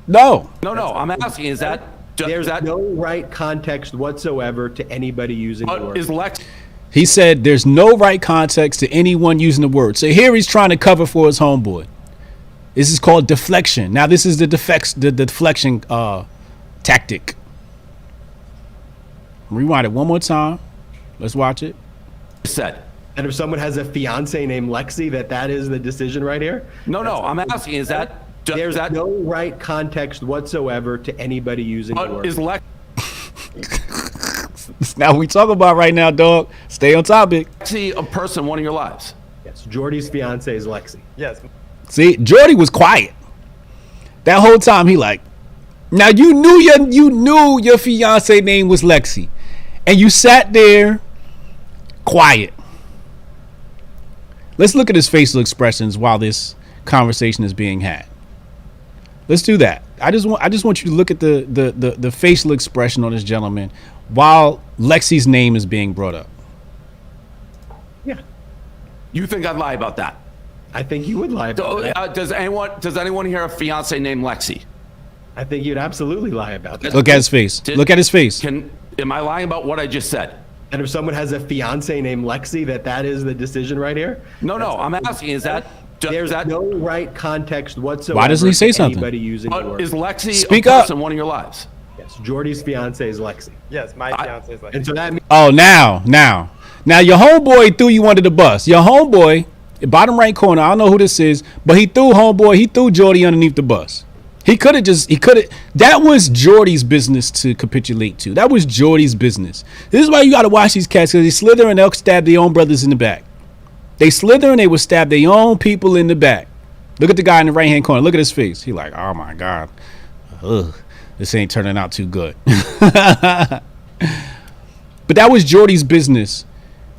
No. I'm asking, is that... There's no right context whatsoever to anybody using the word. Is Lexi... He said there's no right context to anyone using the word. So here he's trying to cover for his homeboy. This is called deflection. Now this is the deflection tactic. Rewind it one more time. Let's watch it. said. And if someone has a fiance named Lexi, that is the decision right here? I'm asking, is that... There's no right context whatsoever to anybody using the word. Is Lexi... Now we talk about right now, dog. Stay on topic. Lexi a person in one of your lives? Yes, Jordy's fiance is Lexi. Yes. See, Jordy was quiet. That whole time he like, now you knew your fiance name was Lexi. And you sat there quiet. Let's look at his facial expressions while this conversation is being had. Let's do that. I just want you to look at the facial expression on this gentleman while Lexi's name is being brought up. Yeah. You think I'd lie about that? I think you would lie about that. Does anyone here have a fiance named Lexi? I think you'd absolutely lie about that. Look at his face. Look at his face. Am I lying about what I just said? And if someone has a fiance named Lexi, that is the decision right here? I'm asking, is that... There's no right context whatsoever. Why doesn't he say something? Anybody using the word. Is Lexi Speak a up. person in one of your lives? Yes, Jordy's fiance is Lexi. Yes, my fiance is Lexi. And so that means Oh, now your homeboy threw you under the bus. Your homeboy, bottom right corner, I don't know who this is, but he threw Jordy underneath the bus. He could have. That was Jordy's business to capitulate to. That was Jordy's business. This is why you got to watch these cats, because they slither and they'll stab their own brothers in the back. They slither and they will stab their own people in the back. Look at the guy in the right-hand corner. Look at his face. He like, oh my God. Ugh, this ain't turning out too good. But that was Jordy's business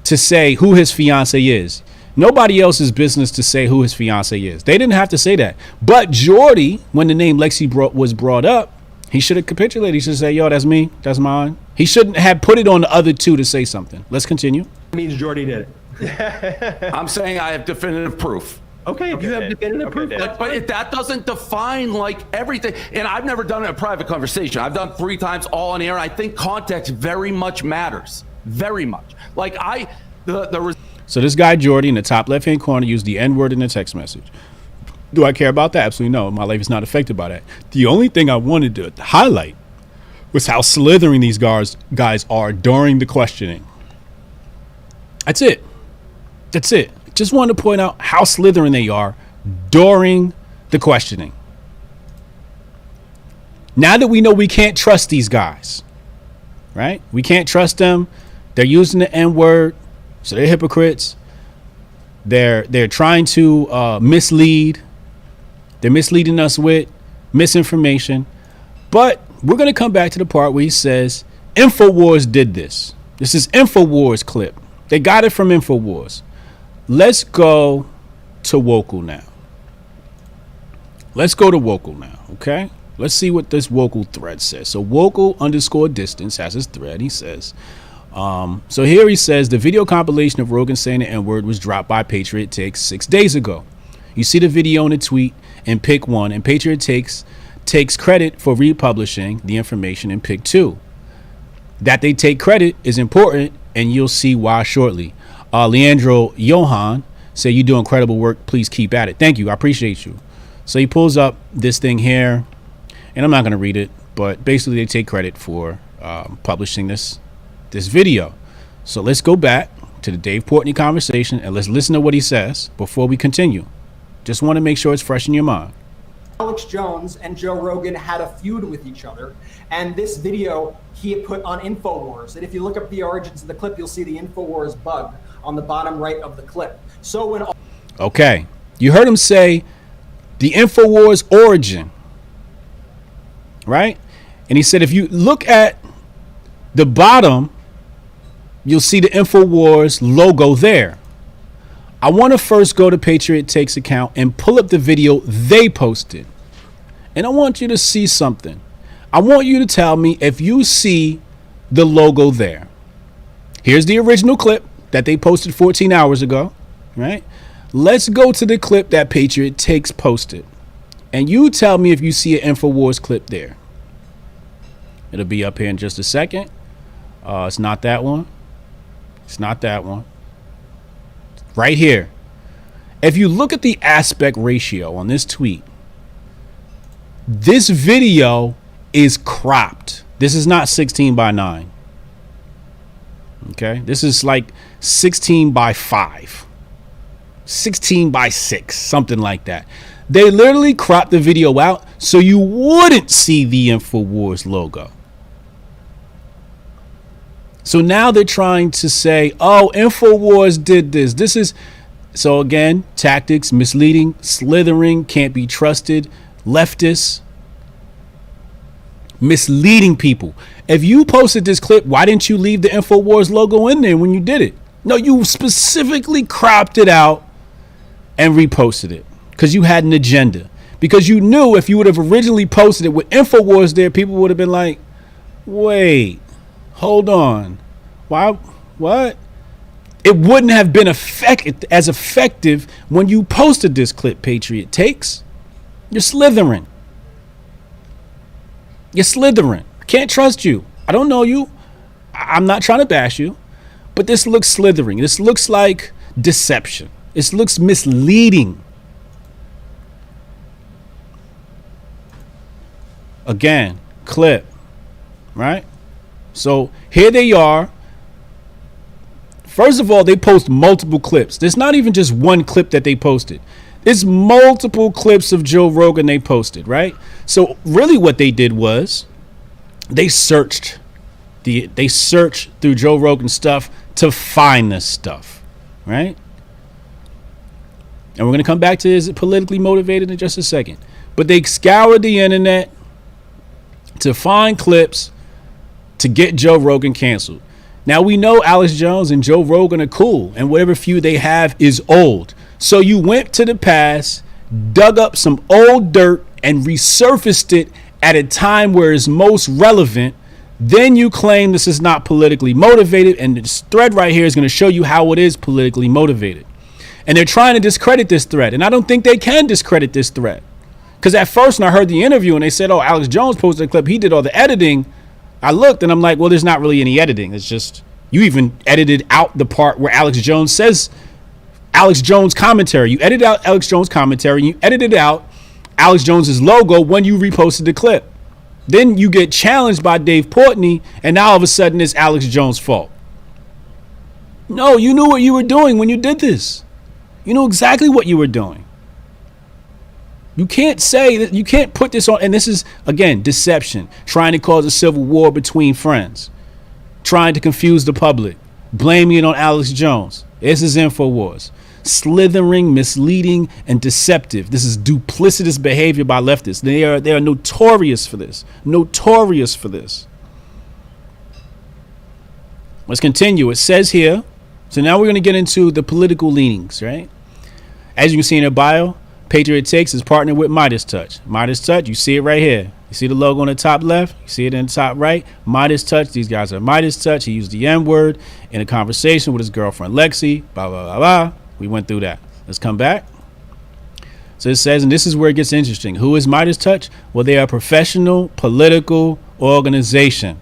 to say who his fiance is. Nobody else's business to say who his fiance is. They didn't have to say that. But Jordy, when the name Lexi was brought up, he should have capitulated. He should say, yo, that's me. That's mine. He shouldn't have put it on the other two to say something. Let's continue. It means Jordy did it. I'm saying I have definitive proof. Okay, if you have definitive proof. But that doesn't define like everything. And I've never done a private conversation. I've done 3 times all on air. I think context very much matters. Very much. Like So this guy, Jordy, in the top left-hand corner, used the N-word in the text message. Do I care about that? Absolutely no. My life is not affected by that. The only thing I wanted to highlight was how slithering these guys are during the questioning. That's it. That's it. Just wanted to point out how slithering they are during the questioning. Now that we know we can't trust these guys, right? We can't trust them. They're using the N-word. So they're hypocrites. They're trying to mislead. They're misleading us with misinformation. But we're going to come back to the part where he says InfoWars did this. This is InfoWars clip. They got it from InfoWars. Let's go to Wokel now. Let's go to Wokel now, okay? Let's see what this Wokel thread says. So Wokel_distance has his thread. He says, so here he says the video compilation of Rogan saying the N-word was dropped by Patriot Takes 6 days ago. You see the video in the tweet in pick 1, and Patriot takes credit for republishing the information in pick 2. That they take credit is important, and you'll see why shortly. Leandro Johan say you do incredible work. Please keep at it. Thank you. I appreciate you. So he pulls up this thing here, and I'm not going to read it, but basically they take credit for publishing this video. So let's go back to the Dave Portnoy conversation and let's listen to what he says before we continue. Just want to make sure it's fresh in your mind. Alex Jones and Joe Rogan had a feud with each other, and this video he had put on InfoWars. And if you look up the origins of the clip, you'll see the InfoWars bug on the bottom right of the clip. So when okay, you heard him say the InfoWars origin, right? And he said if you look at the bottom, you'll see the InfoWars logo there. I want to first go to Patriot Takes account and pull up the video they posted. And I want you to see something. I want you to tell me if you see the logo there. Here's the original clip that they posted 14 hours ago, right? Let's go to the clip that Patriot Takes posted. And you tell me if you see an InfoWars clip there. It'll be up here in just a second. It's not that one. It's not that one. Right here. If you look at the aspect ratio on this tweet, this video is cropped. This is not 16 by 9. Okay, this is like 16 by 5, 16 by 6, something like that. They literally cropped the video out so you wouldn't see the InfoWars logo. So now they're trying to say, oh, InfoWars did this. This is, so again, tactics, misleading, slithering, can't be trusted, leftists, misleading people. If you posted this clip, why didn't you leave the InfoWars logo in there when you did it? No, you specifically cropped it out and reposted it because you had an agenda. Because you knew if you would have originally posted it with InfoWars there, people would have been like, wait, hold on. Why? What? It wouldn't have been as effective when you posted this clip, Patriot Takes. You're slithering. You're slithering. I can't trust you. I don't know you. I'm not trying to bash you. But this looks slithering. This looks like deception. This looks misleading. Again, clip. Right? So here they are. First of all, they post multiple clips. There's not even just one clip that they posted. It's multiple clips of Joe Rogan they posted, right? So really what they did was they searched through Joe Rogan stuff to find this stuff, right? And we're going to come back to is it politically motivated in just a second. But they scoured the internet to find clips to get Joe Rogan canceled. Now we know Alex Jones and Joe Rogan are cool, and whatever feud they have is old. So you went to the past, dug up some old dirt, and resurfaced it at a time where it's most relevant. Then you claim this is not politically motivated, and this thread right here is going to show you how it is politically motivated. And they're trying to discredit this thread, and I don't think they can discredit this thread. Because at first when I heard the interview and they said, oh, Alex Jones posted a clip, he did all the editing, I looked and I'm like, well, there's not really any editing. It's just, you even edited out the part where Alex Jones says Alex Jones commentary. You edited out Alex Jones commentary, and you edited out Alex Jones's logo when you reposted the clip. Then you get challenged by Dave Portnoy, and now all of a sudden it's Alex Jones' fault. No, you knew what you were doing when you did this. You know exactly what you were doing. You can't say that, you can't put this on, and this is, again, deception, trying to cause a civil war between friends, trying to confuse the public, blaming it on Alex Jones. This is InfoWars. Slithering, misleading, and deceptive. This is duplicitous behavior by leftists. They are notorious for this. Notorious for this. Let's continue. It says here, so now we're going to get into the political leanings, right? As you can see in their bio, Patriot Takes is partnered with Midas Touch. Midas Touch, you see it right here. You see the logo on the top left? You see it in the top right? Midas Touch. These guys are Midas Touch. He used the N-word in a conversation with his girlfriend Lexi. Blah, blah, blah, blah. We went through that. Let's come back. So it says, and this is where it gets interesting. Who is Midas Touch? Well, they are a professional political organization.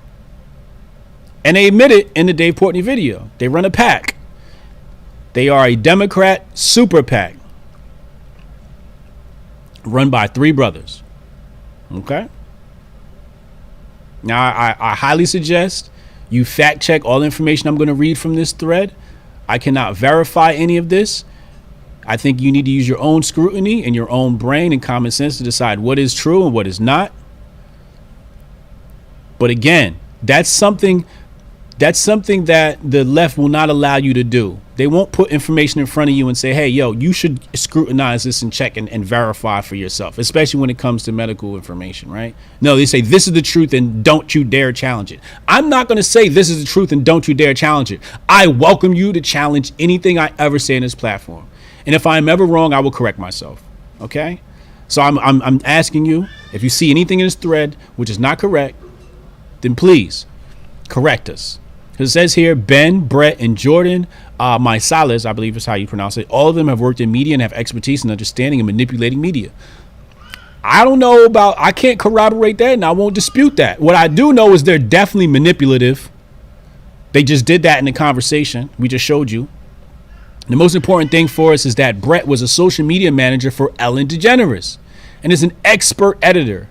And they admit it in the Dave Portnoy video. They run a PAC. They are a Democrat super PAC run by three brothers. Okay? Now, I highly suggest you fact check all the information I'm going to read from this thread. I cannot verify any of this. I think you need to use your own scrutiny and your own brain and common sense to decide what is true and what is not. But again, that's something that the left will not allow you to do. They won't put information in front of you and say, hey, yo, you should scrutinize this and check and verify for yourself, especially when it comes to medical information, right? No, they say this is the truth and don't you dare challenge it. I'm not going to say this is the truth and don't you dare challenge it. I welcome you to challenge anything I ever say in this platform. And if I'm ever wrong, I will correct myself. Okay? So I'm asking you, if you see anything in this thread which is not correct, then please correct us. Because it says here, Ben, Brett, and Jordan Misalis, I believe is how you pronounce it, all of them have worked in media and have expertise in understanding and manipulating media. I don't know about, I can't corroborate that, and I won't dispute that. What I do know is they're definitely manipulative. They just did that in the conversation we just showed you. The most important thing for us is that Brett was a social media manager for Ellen DeGeneres and is an expert editor,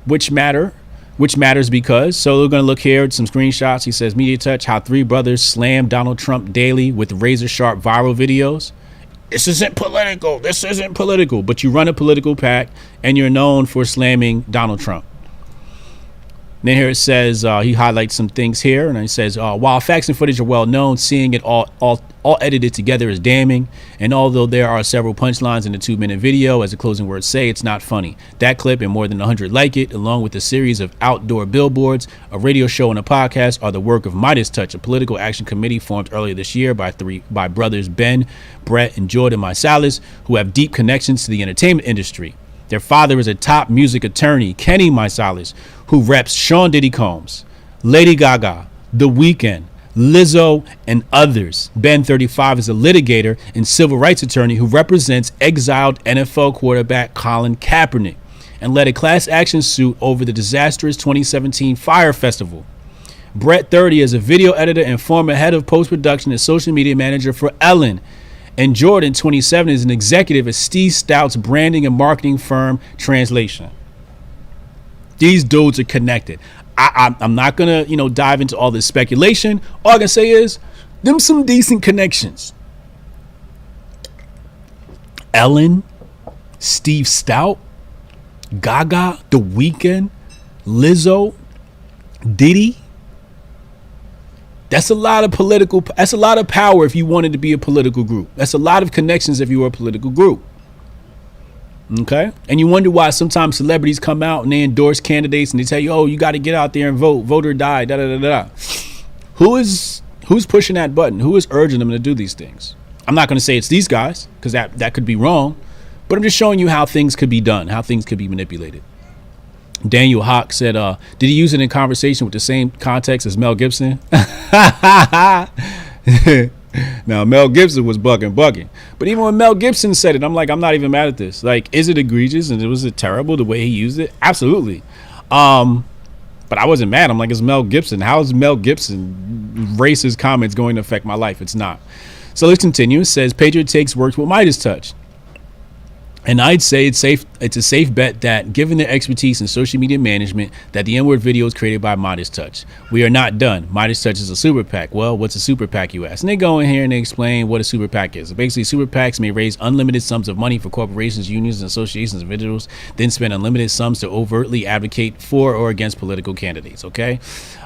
which matters because, so we're going to look here at some screenshots. He says, Media Touch, how three brothers slam Donald Trump daily with razor sharp viral videos. This isn't political. This isn't political. But you run a political PAC and you're known for slamming Donald Trump. Then here it says, he highlights some things here. And he says, while facts and footage are well known, seeing it all edited together is damning. And although there are several punchlines in the 2-minute video, as the closing words say, it's not funny. That clip and more than 100 like it, along with a series of outdoor billboards, a radio show, and a podcast, are the work of Midas Touch, a political action committee formed earlier this year by brothers Ben, Brett, and Jordan Misalis, who have deep connections to the entertainment industry. Their father is a top music attorney, Kenny Misalis, who reps Sean Diddy Combs, Lady Gaga, The Weeknd, Lizzo, and others. Ben, 35, is a litigator and civil rights attorney who represents exiled NFL quarterback Colin Kaepernick and led a class action suit over the disastrous 2017 Fyre Festival. Brett, 30, is a video editor and former head of post-production and social media manager for Ellen. And Jordan, 27, is an executive at Steve Stout's branding and marketing firm, Translation. These dudes are connected. I'm not going to, dive into all this speculation. All I can say is, them some decent connections. Ellen Steve Stout, Gaga, The Weeknd, Lizzo, Diddy. That's a lot of that's a lot of power if you wanted to be a political group. That's a lot of connections if you were a political group. Okay? And you wonder why sometimes celebrities come out and they endorse candidates and they tell you, oh, you got to get out there and vote or die, da da da da. Who's pushing that button? Who is urging them to do these things? I'm not going to say it's these guys, because that could be wrong, but I'm just showing you how things could be done, how things could be manipulated. Daniel Hawk said, did he use it in conversation with the same context as Mel Gibson? Now, Mel Gibson was bugging. But even when Mel Gibson said it, I'm like, I'm not even mad at this. Like, is it egregious and was it terrible the way he used it? Absolutely. But I wasn't mad. I'm like, it's Mel Gibson. How is Mel Gibson racist comments going to affect my life? It's not. So let's continue. It says, Patriot Takes works with Midas Touch. And I'd say it's a safe bet that, given their expertise in social media management, that the N-word video is created by Midas Touch. We are not done. Midas Touch is a super PAC. Well, what's a super PAC, you ask? And they go in here and they explain what a super PAC is. Basically, super PACs may raise unlimited sums of money for corporations, unions, and associations, individuals, then spend unlimited sums to overtly advocate for or against political candidates. Okay,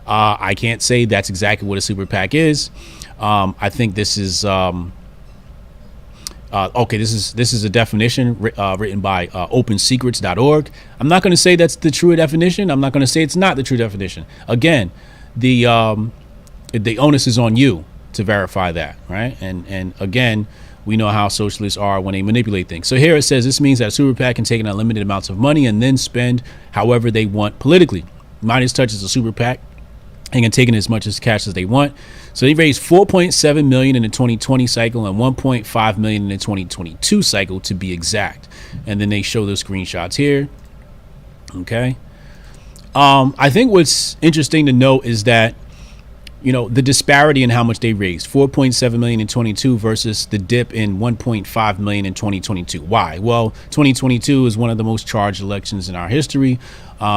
I can't say that's exactly what a super PAC is. I think this is. Okay, this is a definition written by opensecrets.org. I'm not going to say that's the true definition. I'm not going to say it's not the true definition. Again, the onus is on you to verify that, right? And again, we know how socialists are when they manipulate things. So here it says this means that a super PAC can take in unlimited amounts of money and then spend however they want politically. Midas Touch is a super PAC and can take in as much as cash as they want. So they raised $4.7 million in the 2020 cycle and $1.5 million in the 2022 cycle, to be exact. And then they show those screenshots here. Okay. I think what's interesting to note is that, you know, the disparity in how much they raised, $4.7 million in 22 versus the dip in $1.5 million in 2022. Why? Well, 2022 is one of the most charged elections in our history,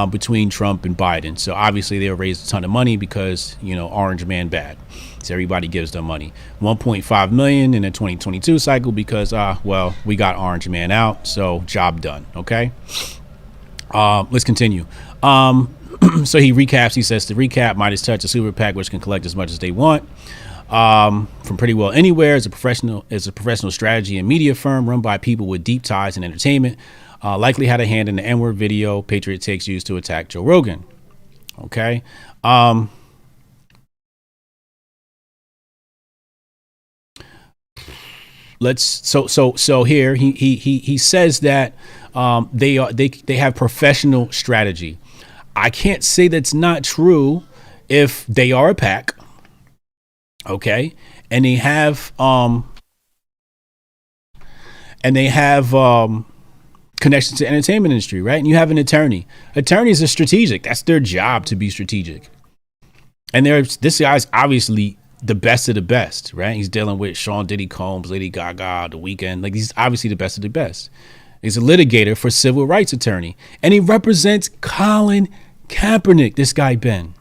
between Trump and Biden. So obviously they'll raise a ton of money because, you know, orange man bad. So everybody gives them money. 1.5 million in the 2022 cycle because, well, we got orange man out. So job done. Okay. Let's continue. So he recaps. He says, to recap, Midas Touch, a super PAC which can collect as much as they want from pretty well anywhere. Is a professional strategy and media firm run by people with deep ties in entertainment. Likely had a hand in the N-word video Patriot Takes used to attack Joe Rogan. Okay. So here he says that they have professional strategy. I can't say that's not true if they are a PAC. Okay. And they have connections to the entertainment industry, right? And you have an attorney. Attorneys are strategic. That's their job, to be strategic. And this guy's obviously the best of the best, right? He's dealing with Sean Diddy Combs, Lady Gaga, The Weeknd. Like, he's obviously the best of the best. He's a litigator for civil rights attorney. And he represents Colin Kaepernick, this guy Ben.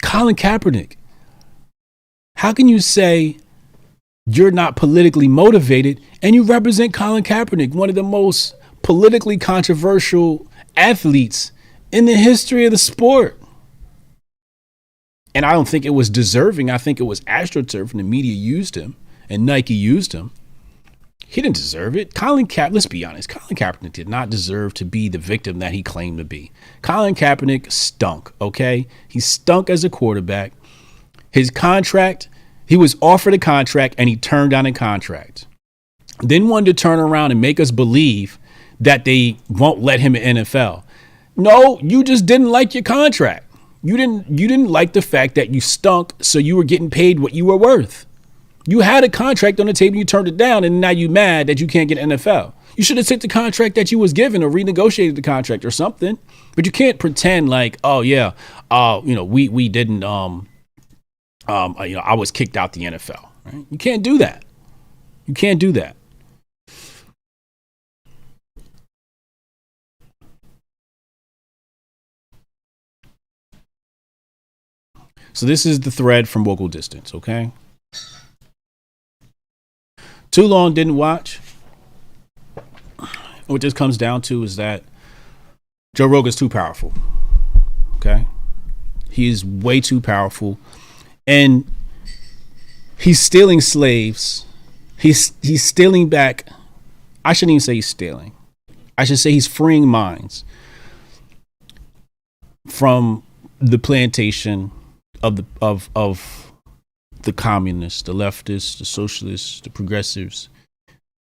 Colin Kaepernick. How can you say you're not politically motivated and you represent Colin Kaepernick, one of the most politically controversial athletes in the history of the sport? And I don't think it was deserving. I think it was AstroTurf and the media used him and Nike used him. He didn't deserve it. Let's be honest. Colin Kaepernick did not deserve to be the victim that he claimed to be. Colin Kaepernick stunk, okay? He stunk as a quarterback. His contract, he was offered a contract and he turned down a contract. Then wanted to turn around and make us believe that they won't let him in NFL. No, you just didn't like your contract. You didn't like the fact that you stunk, so you were getting paid what you were worth. You had a contract on the table, you turned it down, and now you mad that you can't get NFL. You should have took the contract that you was given or renegotiated the contract or something. But you can't pretend like, oh yeah, we didn't I was kicked out the NFL. Right? You can't do that. You can't do that. So this is the thread from Local Distance, okay? Too long didn't watch. What this comes down to is that Joe Rogan's too powerful. Okay, he's way too powerful, and he's stealing slaves. He's stealing back. I shouldn't even say he's stealing. I should say he's freeing minds from the plantation of the communists, the leftists, the socialists, the progressives.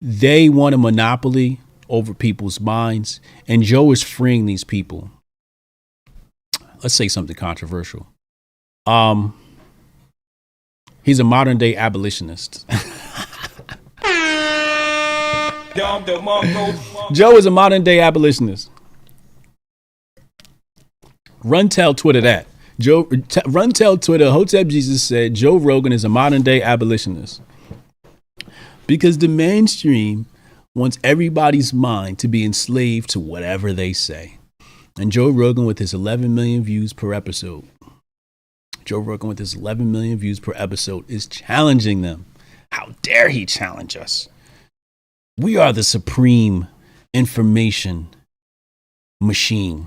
They want a monopoly over people's minds, and Joe is freeing these people. Let's say something controversial. He's a modern day abolitionist. Joe is a modern day abolitionist. Run tell Twitter that. Run tell Twitter, Hotep Jesus said Joe Rogan is a modern day abolitionist. Because the mainstream wants everybody's mind to be enslaved to whatever they say. And Joe Rogan with his 11 million views per episode. Joe Rogan with his 11 million views per episode is challenging them. How dare he challenge us? We are the supreme information machine.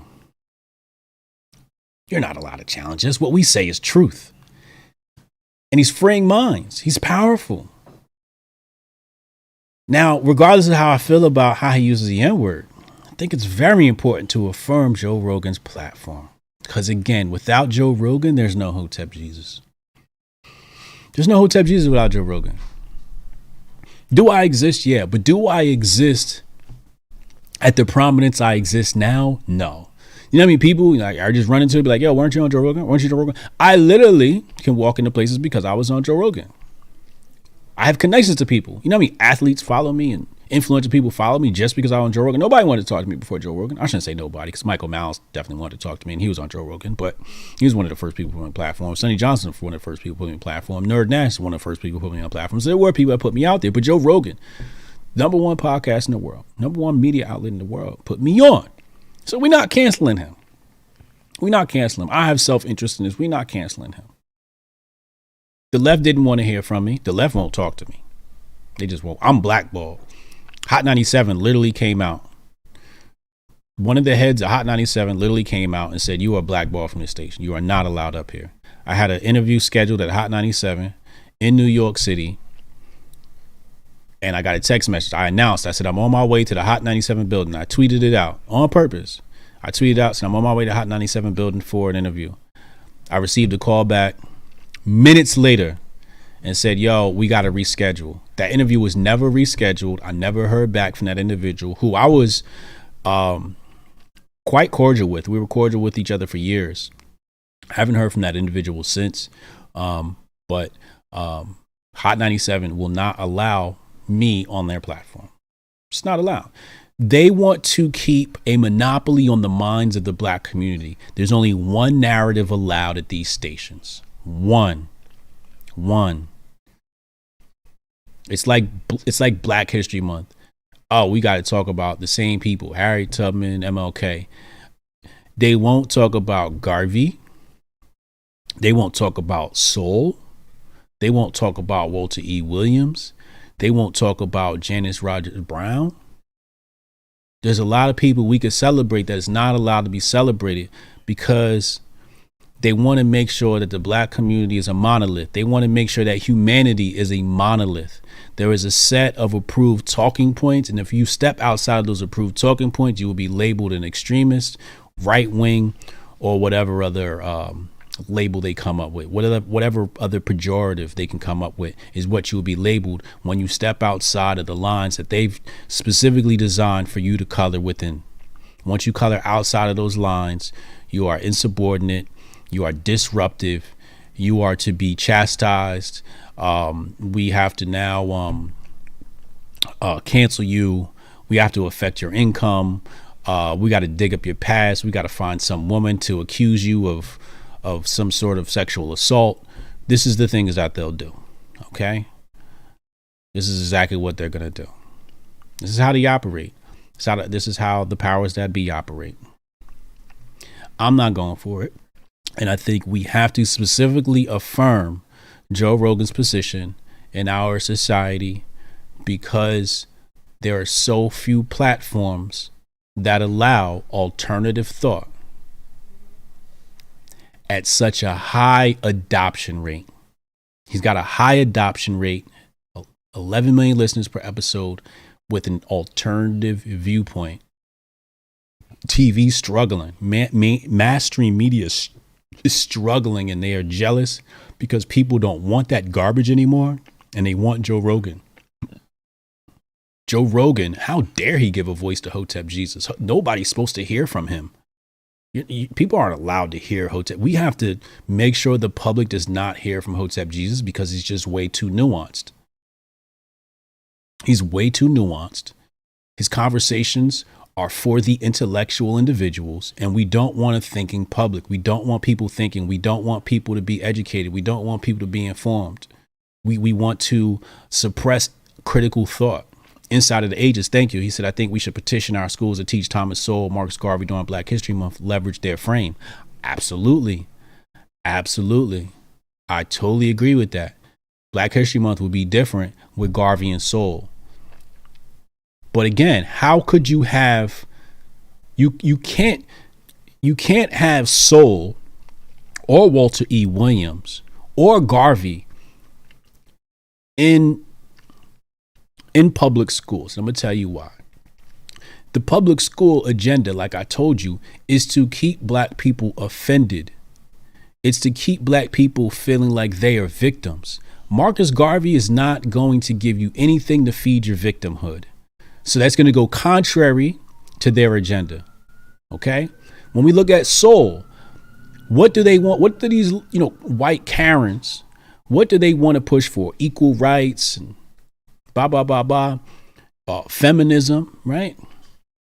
You're not allowed to challenge us. What we say is truth. And he's freeing minds. He's powerful. Now, regardless of how I feel about how he uses the N-word, I think it's very important to affirm Joe Rogan's platform. Because again, without Joe Rogan, there's no Hotep Jesus. There's no Hotep Jesus without Joe Rogan. Do I exist? Yeah. But do I exist at the prominence I exist now? No. You know what I mean? People like, are just running to it, be like, yo, weren't you on Joe Rogan? Weren't you Joe Rogan? I literally can walk into places because I was on Joe Rogan. I have connections to people. You know what I mean? Athletes follow me and influential people follow me just because I was on Joe Rogan. Nobody wanted to talk to me before Joe Rogan. I shouldn't say nobody because Michael Malice definitely wanted to talk to me and he was on Joe Rogan, but he was one of the first people put me on the platform. Sonny Johnson was one of the first people put me on the platform. Nerd Nash was one of the first people put me on the platform. So there were people that put me out there, but Joe Rogan, number one podcast in the world, number one media outlet in the world, put me on. So we're not canceling him. We're not canceling him. I have self-interest in this. We're not canceling him. The left didn't want to hear from me. The left won't talk to me. They just won't. I'm blackballed. Hot 97 literally came out. One of the heads of Hot 97 literally came out and said, you are blackballed from this station. You are not allowed up here. I had an interview scheduled at Hot 97 in New York City. And I got a text message. I announced, I said, I'm on my way to the Hot 97 building. I tweeted it out on purpose. I tweeted out, said I'm on my way to Hot 97 building for an interview. I received a call back minutes later and said, yo, we got to reschedule. That interview was never rescheduled. I never heard back from that individual who I was quite cordial with. We were cordial with each other for years. I haven't heard from that individual since. But Hot 97 will not allow me on their platform. It's not allowed. They want to keep a monopoly on the minds of the black community. There's only one narrative allowed at these stations. One. It's like Black History Month. Oh, we got to talk about the same people, Harriet Tubman, MLK. They won't talk about Garvey. They won't talk about Soul. They won't talk about Walter E. Williams. They won't talk about Janice Rogers Brown. There's a lot of people we could celebrate that is not allowed to be celebrated because they want to make sure that the black community is a monolith. They want to make sure that humanity is a monolith. There is a set of approved talking points. And if you step outside of those approved talking points, you will be labeled an extremist, right wing, or whatever other label they come up with. Whatever other pejorative they can come up with is what you will be labeled when you step outside of the lines that they've specifically designed for you to color within. Once you color outside of those lines, you are insubordinate. You are disruptive. You are to be chastised. We have to now cancel you. We have to affect your income. We got to dig up your past. We got to find some woman to accuse you of some sort of sexual assault. This is the things that they'll do. Okay? This is exactly what they're going to do. This is how they operate. This is how the powers that be operate. I'm not going for it. And I think we have to specifically affirm Joe Rogan's position in our society because there are so few platforms that allow alternative thought at such a high adoption rate. He's got a high adoption rate, 11 million listeners per episode with an alternative viewpoint. TV struggling, mainstream media is struggling, and they are jealous because people don't want that garbage anymore, and they want Joe Rogan. Joe Rogan, how dare he give a voice to Hotep Jesus? Nobody's supposed to hear from him. People aren't allowed to hear Hotep. We have to make sure the public does not hear from Hotep Jesus because he's just way too nuanced. He's way too nuanced. His conversations are for the intellectual individuals, and we don't want a thinking public. We don't want people thinking. We don't want people to be educated. We don't want people to be informed. We want to suppress critical thought. Inside of the Ages, thank you. He said, I think we should petition our schools to teach Thomas Sowell, Marcus Garvey during Black History Month, leverage their frame. Absolutely. Absolutely. I totally agree with that. Black History Month would be different with Garvey and Sowell. But again, how could you have, you can't have Sowell or Walter E. Williams or Garvey in public schools. I'm going to tell you why. The public school agenda, like I told you, is to keep black people offended. It's to keep black people feeling like they are victims. Marcus Garvey is not going to give you anything to feed your victimhood. So that's going to go contrary to their agenda. Okay. When we look at Sowell, what do they want? What do these, white Karens, what do they want to push for? Equal rights and feminism, right?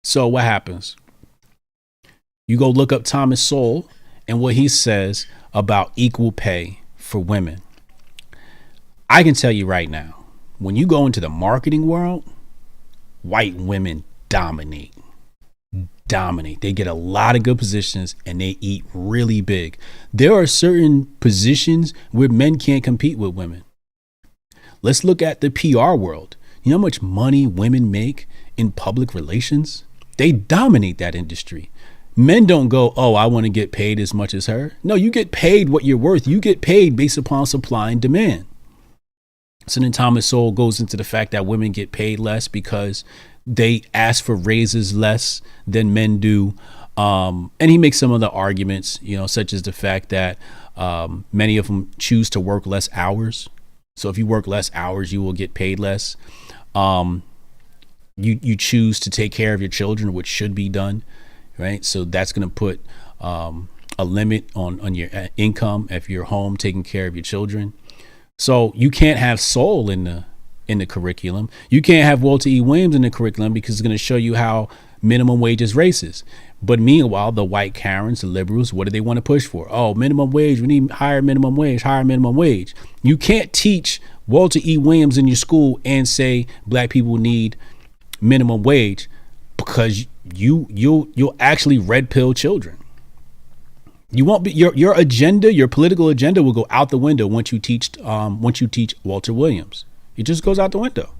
So what happens? You go look up Thomas Sowell and what he says about equal pay for women. I can tell you right now, when you go into the marketing world, white women dominate. They get a lot of good positions and they eat really big. There are certain positions where men can't compete with women. Let's look at the PR world. You know how much money women make in public relations? They dominate that industry. Men don't go, oh, I want to get paid as much as her. No, you get paid what you're worth. You get paid based upon supply and demand. So then Thomas Sowell goes into the fact that women get paid less because they ask for raises less than men do. And he makes some of the arguments, such as the fact that many of them choose to work less hours. So if you work less hours, you will get paid less. You choose to take care of your children, which should be done, right? So that's going to put a limit on your income if you're home taking care of your children. So you can't have Sowell in the curriculum. You can't have Walter E. Williams in the curriculum because it's going to show you how minimum wage is racist. But meanwhile, the white Karens, the liberals, what do they want to push for? Oh, minimum wage. We need higher minimum wage. You can't teach Walter E. Williams in your school and say black people need minimum wage because you'll actually red pill children. You won't be your agenda, your political agenda will go out the window once you teach Walter Williams. It just goes out the window.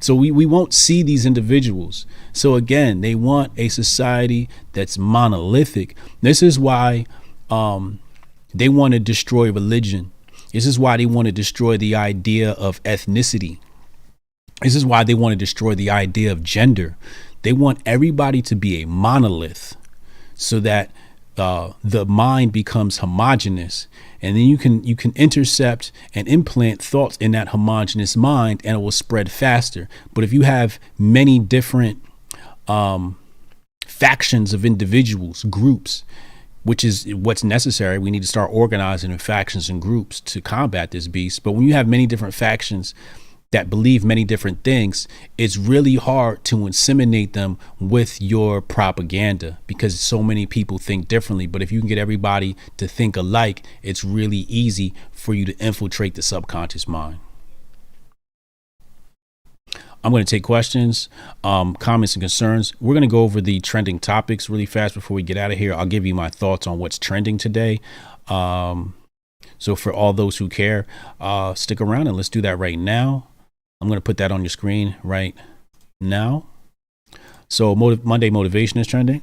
So we won't see these individuals. So again, they want a society that's monolithic. This is why they want to destroy religion. This is why they want to destroy the idea of ethnicity. This is why they want to destroy the idea of gender. They want everybody to be a monolith so that the mind becomes homogenous, and then you can intercept and implant thoughts in that homogenous mind and it will spread faster. But if you have many different factions of individuals, groups, which is what's necessary, we need to start organizing in factions and groups to combat this beast. But when you have many different factions that believe many different things, it's really hard to inseminate them with your propaganda because so many people think differently. But if you can get everybody to think alike, it's really easy for you to infiltrate the subconscious mind. I'm going to take questions, comments and concerns. We're going to go over the trending topics really fast before we get out of here. I'll give you my thoughts on what's trending today. So for all those who care, stick around and let's do that right now. I'm going to put that on your screen right now. So Monday motivation is trending.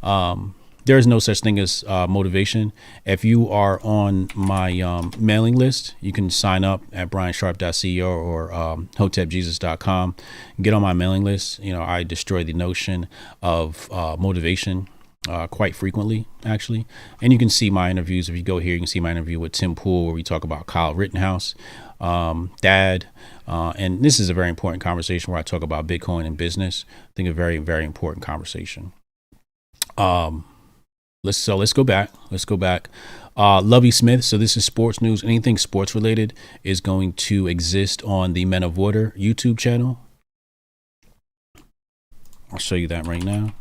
There is no such thing as motivation. If you are on my mailing list, you can sign up at briansharp.co or hotepjesus.com. Get on my mailing list. You know, I destroy the notion of motivation quite frequently, actually. And you can see my interviews. If you go here, you can see my interview with Tim Pool, where we talk about Kyle Rittenhouse, dad. And this is a very important conversation where I talk about Bitcoin and business. I think a very, very important conversation. Let's go back. Lovey Smith. So this is sports news. Anything sports related is going to exist on the Men of Water YouTube channel. I'll show you that right now.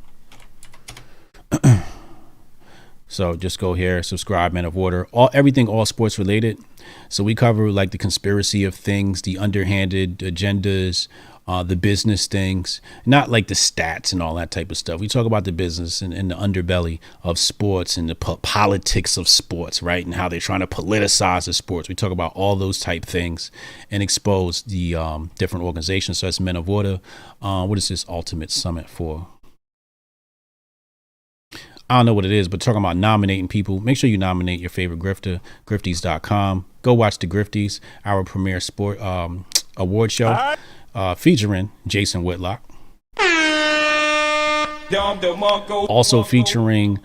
So just go here, subscribe, Men of Water, everything all sports related. So we cover like the conspiracy of things, the underhanded agendas, the business things, not like the stats and all that type of stuff. We talk about the business and the underbelly of sports and the politics of sports, right? And how they're trying to politicize the sports. We talk about all those type things and expose the different organizations. So that's Men of Water. What is this Ultimate Summit for? I don't know what it is, but talking about nominating people, make sure you nominate your favorite grifter, grifties.com. Go watch the Grifties, our premier sport award show, featuring Jason Whitlock. Also featuring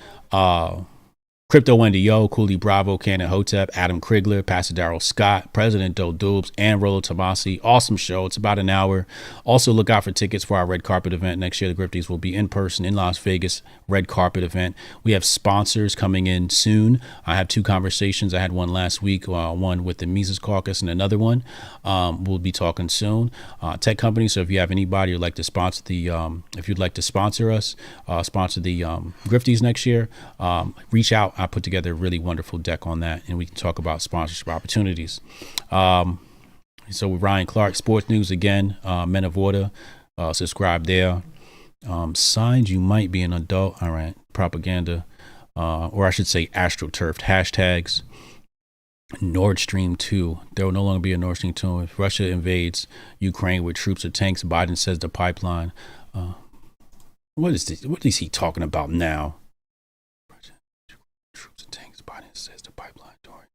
Crypto Wendy Yo, Cooley Bravo, Cannon Hotep, Adam Krigler, Pastor Darrell Scott, President Doe Dubes, and Rollo Tomasi. Awesome show. It's about an hour. Also look out for tickets for our red carpet event next year. The Grifties will be in person in Las Vegas, red carpet event. We have sponsors coming in soon. I have 2 conversations. I had one last week, one with the Mises Caucus and another one. We'll be talking soon. Tech companies. So if you have anybody who'd like to sponsor if you'd like to sponsor us, sponsor the Grifties next year, reach out. I put together a really wonderful deck on that, and we can talk about sponsorship opportunities. So with Ryan Clark, sports news again, Men of Water, subscribe there. Signs you might be an adult. All right, propaganda, or I should say astroturfed hashtags. Nord Stream 2. There will no longer be a Nord Stream 2 if Russia invades Ukraine with troops or tanks. Biden says the pipeline. What is this? What is he talking about now? Troops and tanks. Biden says the pipeline door.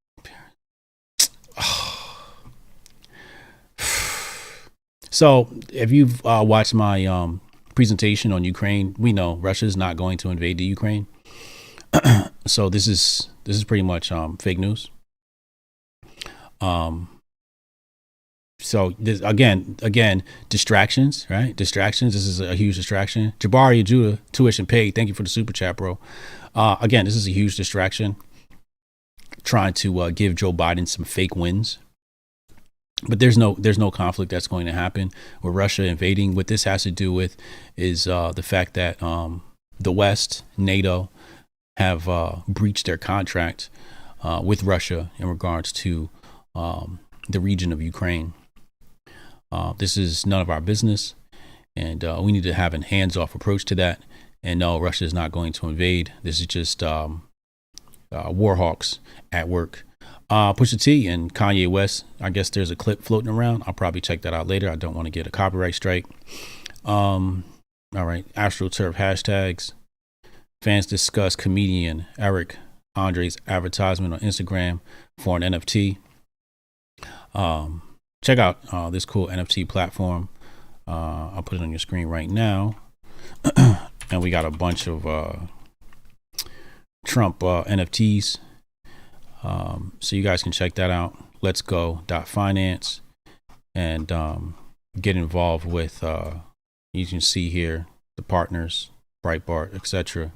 So if you've watched my presentation on Ukraine, we know Russia is not going to invade the Ukraine. So this is pretty much fake news. So this, again, distractions, right? Distractions. This is a huge distraction. Jabari Judah, tuition paid. Thank you for the super chat, bro. Again, this is a huge distraction. Trying to give Joe Biden some fake wins. But there's no conflict that's going to happen with Russia invading. What this has to do with is the fact that the West, NATO, have breached their contract with Russia in regards to the region of Ukraine. This is none of our business, and we need to have a hands-off approach to that. And no, Russia is not going to invade. This is just war hawks at work. Pusha T and Kanye West. I guess there's a clip floating around. I'll probably check that out later. I don't want to get a copyright strike. All right, AstroTurf hashtags. Fans discuss comedian Eric Andre's advertisement on Instagram for an NFT. Check out this cool NFT platform. I'll put it on your screen right now. And we got a bunch of Trump NFTs. So you guys can check that out. Let's go.finance and get involved with, you can see here, the partners, Breitbart, etc.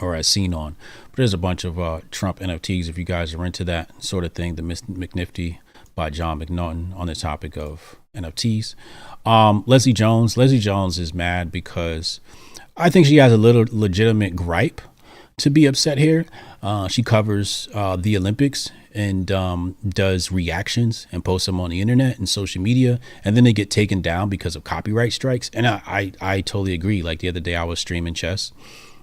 or as seen on. But there's a bunch of Trump NFTs if you guys are into that sort of thing. The McNifty by John McNaughton on the topic of NFTs. Leslie Jones is mad because I think she has a little legitimate gripe to be upset here. She covers the Olympics and does reactions and posts them on the internet and social media, and then they get taken down because of copyright strikes. And I totally agree. Like the other day I was streaming chess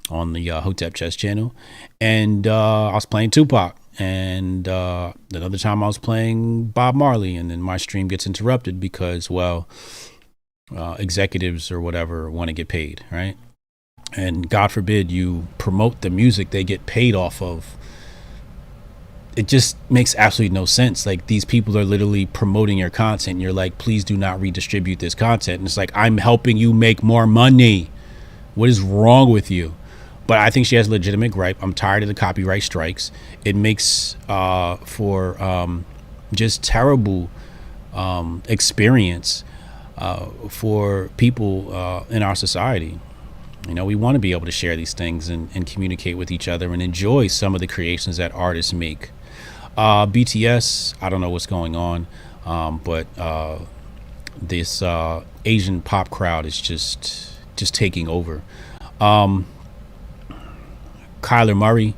on the Hotep Chess channel, and I was playing Tupac, And another time I was playing Bob Marley, and then my stream gets interrupted because, well, executives or whatever want to get paid, right? And God forbid you promote the music they get paid off of. It just makes absolutely no sense. Like, these people are literally promoting your content, and you're like, please do not redistribute this content. And it's like, I'm helping you make more money. What is wrong with you? But I think she has a legitimate gripe. I'm tired of the copyright strikes. It makes for just terrible experience for people in our society. You know, we want to be able to share these things and communicate with each other and enjoy some of the creations that artists make. BTS, I don't know what's going on, but this Asian pop crowd is just taking over. Kyler Murray,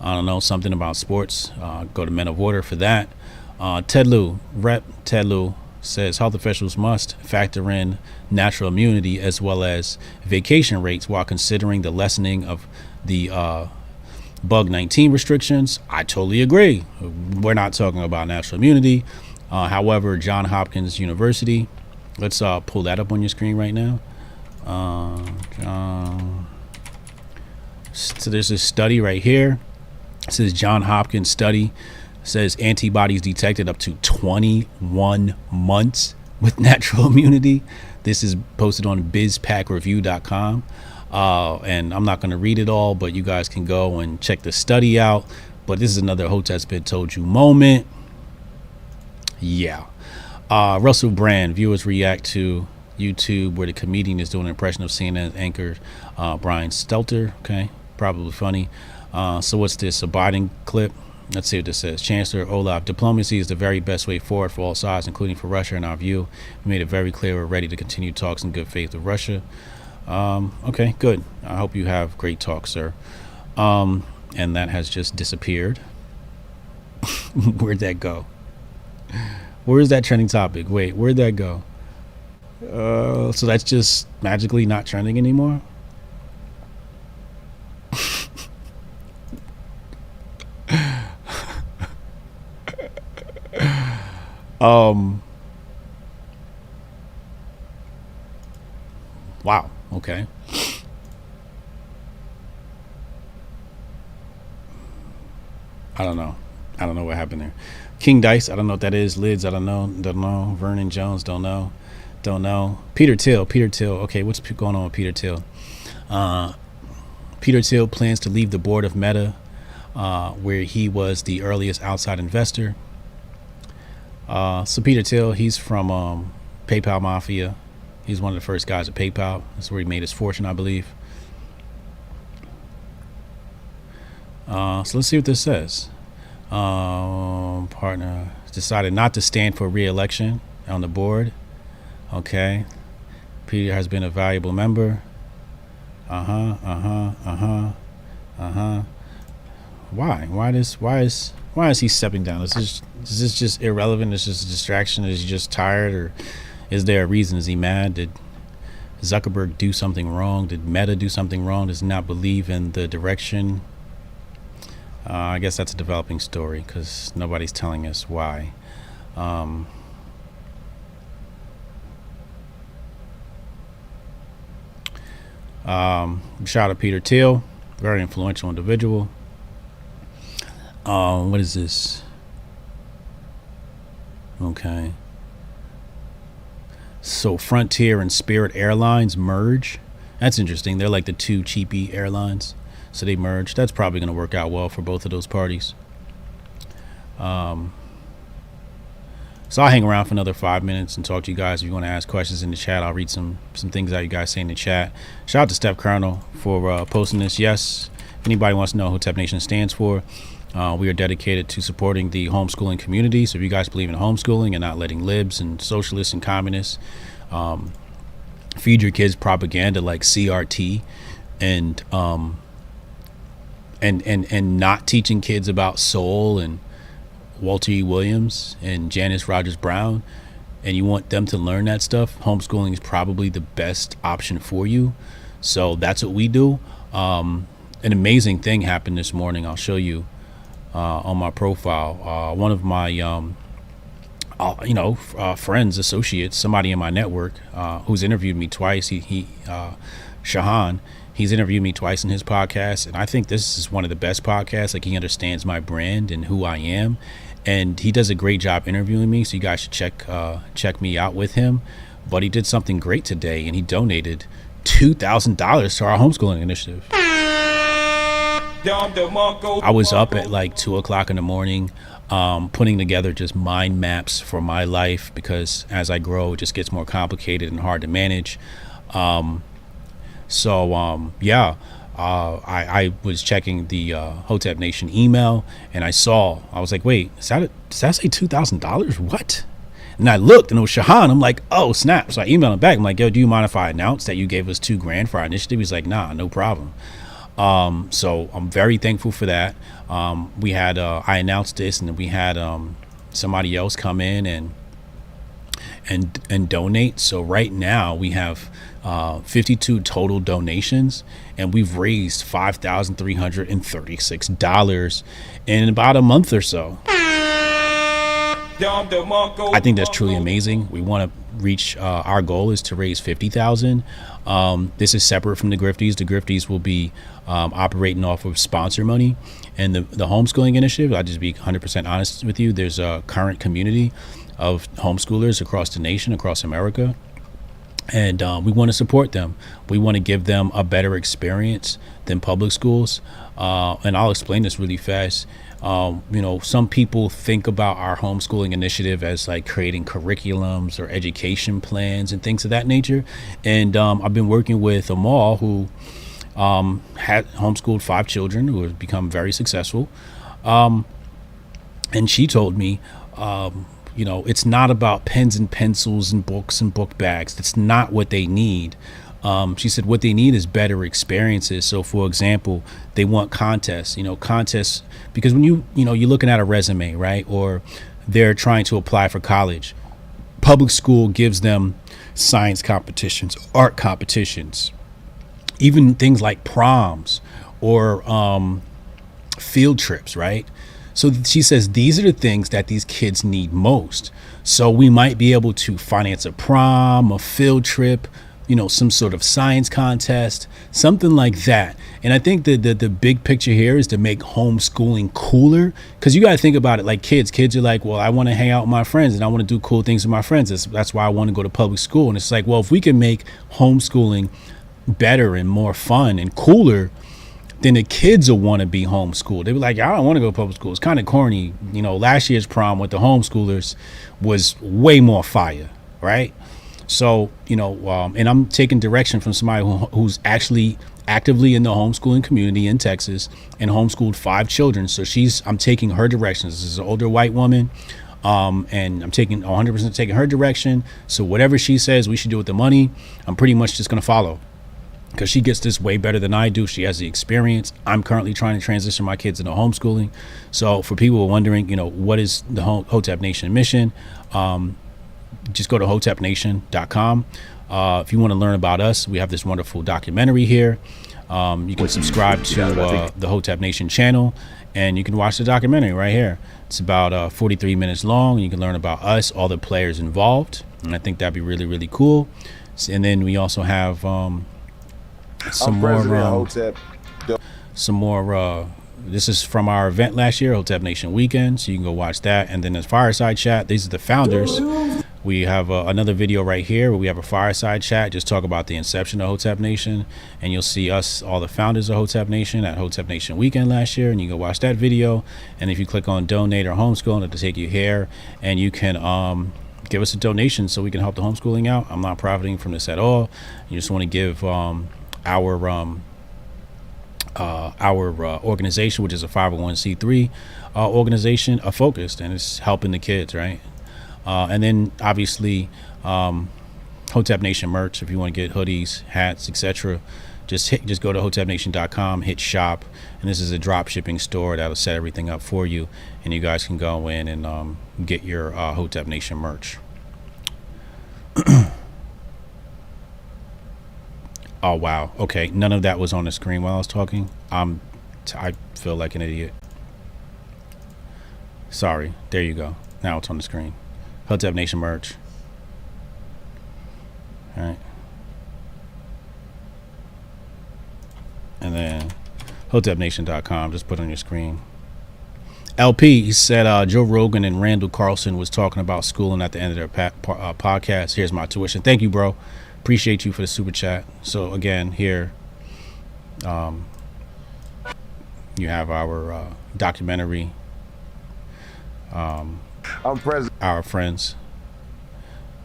I don't know, something about sports. Go to Men of Water for that. Ted Lieu, Rep Ted Lieu, says health officials must factor in natural immunity as well as vacation rates while considering the lessening of the bug-19 restrictions. I totally agree. We're not talking about natural immunity. However, Johns Hopkins University, let's pull that up on your screen right now. So there's a study right here. It says Johns Hopkins study says antibodies detected up to 21 months with natural immunity. This is posted on bizpackreview.com. And I'm not going to read it all, but you guys can go and check the study out. But this is another Hotep's Been Told You moment. Yeah. Russell Brand, viewers react to YouTube where the comedian is doing an impression of CNN anchor Brian Stelter. Okay, probably funny. So what's this? A Biden clip? Let's see what this says. Chancellor Olaf, diplomacy is the very best way forward for all sides, including for Russia. In our view, we made it very clear we're ready to continue talks in good faith with Russia. Okay, good. I hope you have great talk, sir. And that has just disappeared. Where'd that go? Where's that trending topic? Wait, where'd that go? So that's just magically not trending anymore? Wow. Okay. I don't know what happened there. King Dice, I don't know what that is. Lids, I don't know. Vernon Jones, don't know. Peter Thiel. Okay, what's going on with Peter Thiel? Peter Thiel plans to leave the board of Meta, where he was the earliest outside investor. So Peter Thiel, he's from PayPal Mafia. He's one of the first guys at PayPal. That's where he made his fortune, I believe. So let's see what this says. Partner decided not to stand for re-election on the board. Okay. Peter has been a valuable member. Why is he stepping down? Is this just irrelevant? Is this a distraction? Is he just tired, or is there a reason? Is he mad? Did Zuckerberg do something wrong? Did Meta do something wrong? Does he not believe in the direction? I guess that's a developing story because nobody's telling us why. Shout out to Peter Thiel, very influential individual. What is this? Okay. So Frontier and Spirit Airlines merge. That's interesting. They're like the two cheapy airlines. So they merged. That's probably going to work out well for both of those parties. So I'll hang around for another 5 minutes and talk to you guys. If you want to ask questions in the chat, I'll read some things that you guys say in the chat. Shout out to Steph Colonel for posting this. Yes, if anybody wants to know who Hotep Nation stands for, we are dedicated to supporting the homeschooling community. So if you guys believe in homeschooling and not letting libs and socialists and communists feed your kids propaganda like CRT and not teaching kids about soul and Walter E. Williams and Janice Rogers Brown, and you want them to learn that stuff, homeschooling is probably the best option for you. So that's what we do. An amazing thing happened this morning. I'll show you on my profile. One of my friends, associates, somebody in my network who's interviewed me twice. He Shahan, he's interviewed me twice in his podcast, and I think this is one of the best podcasts. Like, he understands my brand and who I am, and he does a great job interviewing me. So you guys should check me out with him. But he did something great today, and he donated $2,000 to our homeschooling initiative. I was up at like 2:00 in the morning, putting together just mind maps for my life, because as I grow, it just gets more complicated and hard to manage. I was checking the Hotep Nation email, and I was like, wait, does that say $2,000? What? And I looked, and it was Shahan. I'm like, oh snap. So I emailed him back. I'm like, yo, do you mind if I announce that you gave us $2,000 for our initiative? He's like, nah, no problem. So I'm very thankful for that. We had I announced this, and then we had somebody else come in and donate. So right now we have 52 total donations, and we've raised $5,336 in about a month or so. I think that's truly amazing. We want to reach our goal is to raise 50,000. This is separate from the Grifties. The Grifties will be operating off of sponsor money, and the homeschooling initiative, I'll just be 100% honest with you. There's a current community of homeschoolers across the nation, across America, and we want to support them. We want to give them a better experience than public schools, and I'll explain this really fast. Some people think about our homeschooling initiative as like creating curriculums or education plans and things of that nature. And I've been working with Amal, who had homeschooled 5 children who have become very successful. And she told me, it's not about pens and pencils and books and book bags. That's not what they need. She said what they need is better experiences. So, for example, they want contests, because when you're looking at a resume, right, or they're trying to apply for college, public school gives them science competitions, art competitions, even things like proms or field trips, right? So she says these are the things that these kids need most. So we might be able to finance a prom, a field trip, some sort of science contest, something like that. And I think that the big picture here is to make homeschooling cooler, because you got to think about it like kids. Kids are like, well, I want to hang out with my friends and I want to do cool things with my friends. That's why I want to go to public school. And it's like, well, if we can make homeschooling better and more fun and cooler, then the kids will want to be homeschooled. They be like, I don't want to go to public school. It's kind of corny. Last year's prom with the homeschoolers was way more fire, right? So, and I'm taking direction from somebody who's actually actively in the homeschooling community in Texas and homeschooled 5 children. So I'm taking her direction. This is an older white woman, and I'm 100% taking her direction. So whatever she says we should do with the money, I'm pretty much just going to follow, because she gets this way better than I do. She has the experience. I'm currently trying to transition my kids into homeschooling. So for people who are wondering, what is the Hotep Nation mission? Just go to hotepnation.com. If you want to learn about us, we have this wonderful documentary here. You can subscribe to the Hotep Nation channel, and you can watch the documentary right here. It's about 43 minutes long. You can learn about us, all the players involved, and I think that'd be really, really cool. And then we also have some more. This is from our event last year, Hotep Nation Weekend, so you can go watch that. And then there's Fireside Chat. These are the founders. We have another video right here where we have a fireside chat, just talk about the inception of Hotep Nation, and you'll see us, all the founders of Hotep Nation, at Hotep Nation Weekend last year, and you can watch that video. And if you click on donate or homeschool, it'll take you here, and you can give us a donation so we can help the homeschooling out. I'm not profiting from this at all. You just want to give our organization, which is a 501c3 organization, a focus, and it's helping the kids, right? And then obviously Hotep Nation merch. If you want to get hoodies, hats, etc., just go to hotepnation.com, hit shop, and this is a drop shipping store that'll set everything up for you, and you guys can go in and get your Hotep Nation merch. Oh wow, okay, none of that was on the screen while I was talking. I feel like an idiot. Sorry. There you go. Now it's on the screen. Hotep Nation merch. All right. And then hotepnation.com. Just put on your screen. LP said Joe Rogan and Randall Carlson was talking about schooling at the end of their podcast. Here's my tuition. Thank you, bro. Appreciate you for the super chat. So again, here you have our documentary. I'm present. Our friends,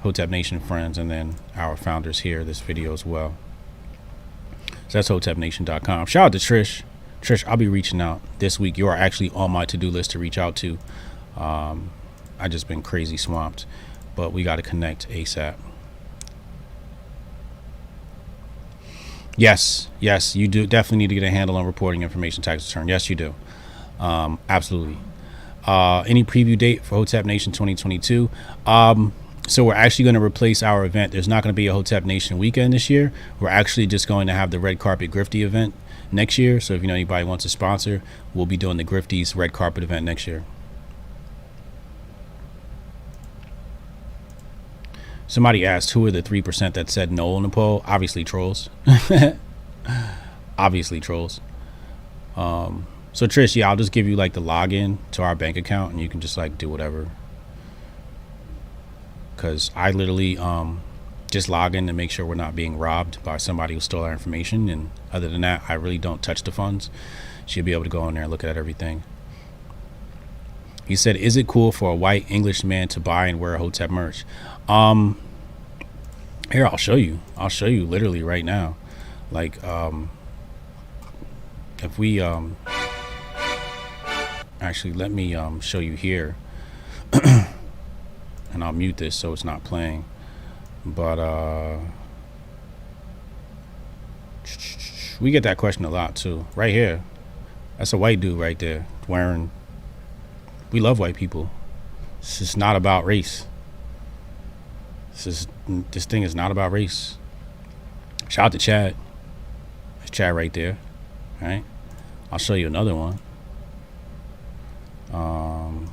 Hotep Nation friends, and then our founders here. This video as well. So that's hotepnation.com. Shout out to Trish. Trish, I'll be reaching out this week. You are actually on my to-do list to reach out to. I just been crazy swamped, but we got to connect ASAP. Yes, you do definitely need to get a handle on reporting information tax return. Yes, you do. Absolutely. Any preview date for Hotep Nation 2022? So we're actually going to replace our event. There's not going to be a Hotep Nation weekend this year. We're actually just going to have the Red Carpet Grifty event next year. So if you know anybody wants to sponsor, we'll be doing the Grifties Red Carpet event next year. Somebody asked, who are the 3% that said no on the poll? Obviously trolls. Obviously trolls. So Trish, yeah, I'll just give you like the login to our bank account and you can just like do whatever. Cause I literally just log in to make sure we're not being robbed by somebody who stole our information. And other than that, I really don't touch the funds. She'll be able to go in there and look at everything. He said, is it cool for a white English man to buy and wear Hotep merch? Here, I'll show you literally right now. Like, if we, actually, let me, show you here. And I'll mute this so it's not playing. But, we get that question a lot too. Right here. That's a white dude right there wearing, we love white people. This is not about race. This thing is not about race. Shout out to Chad. There's Chad right there. All right. I'll show you another one.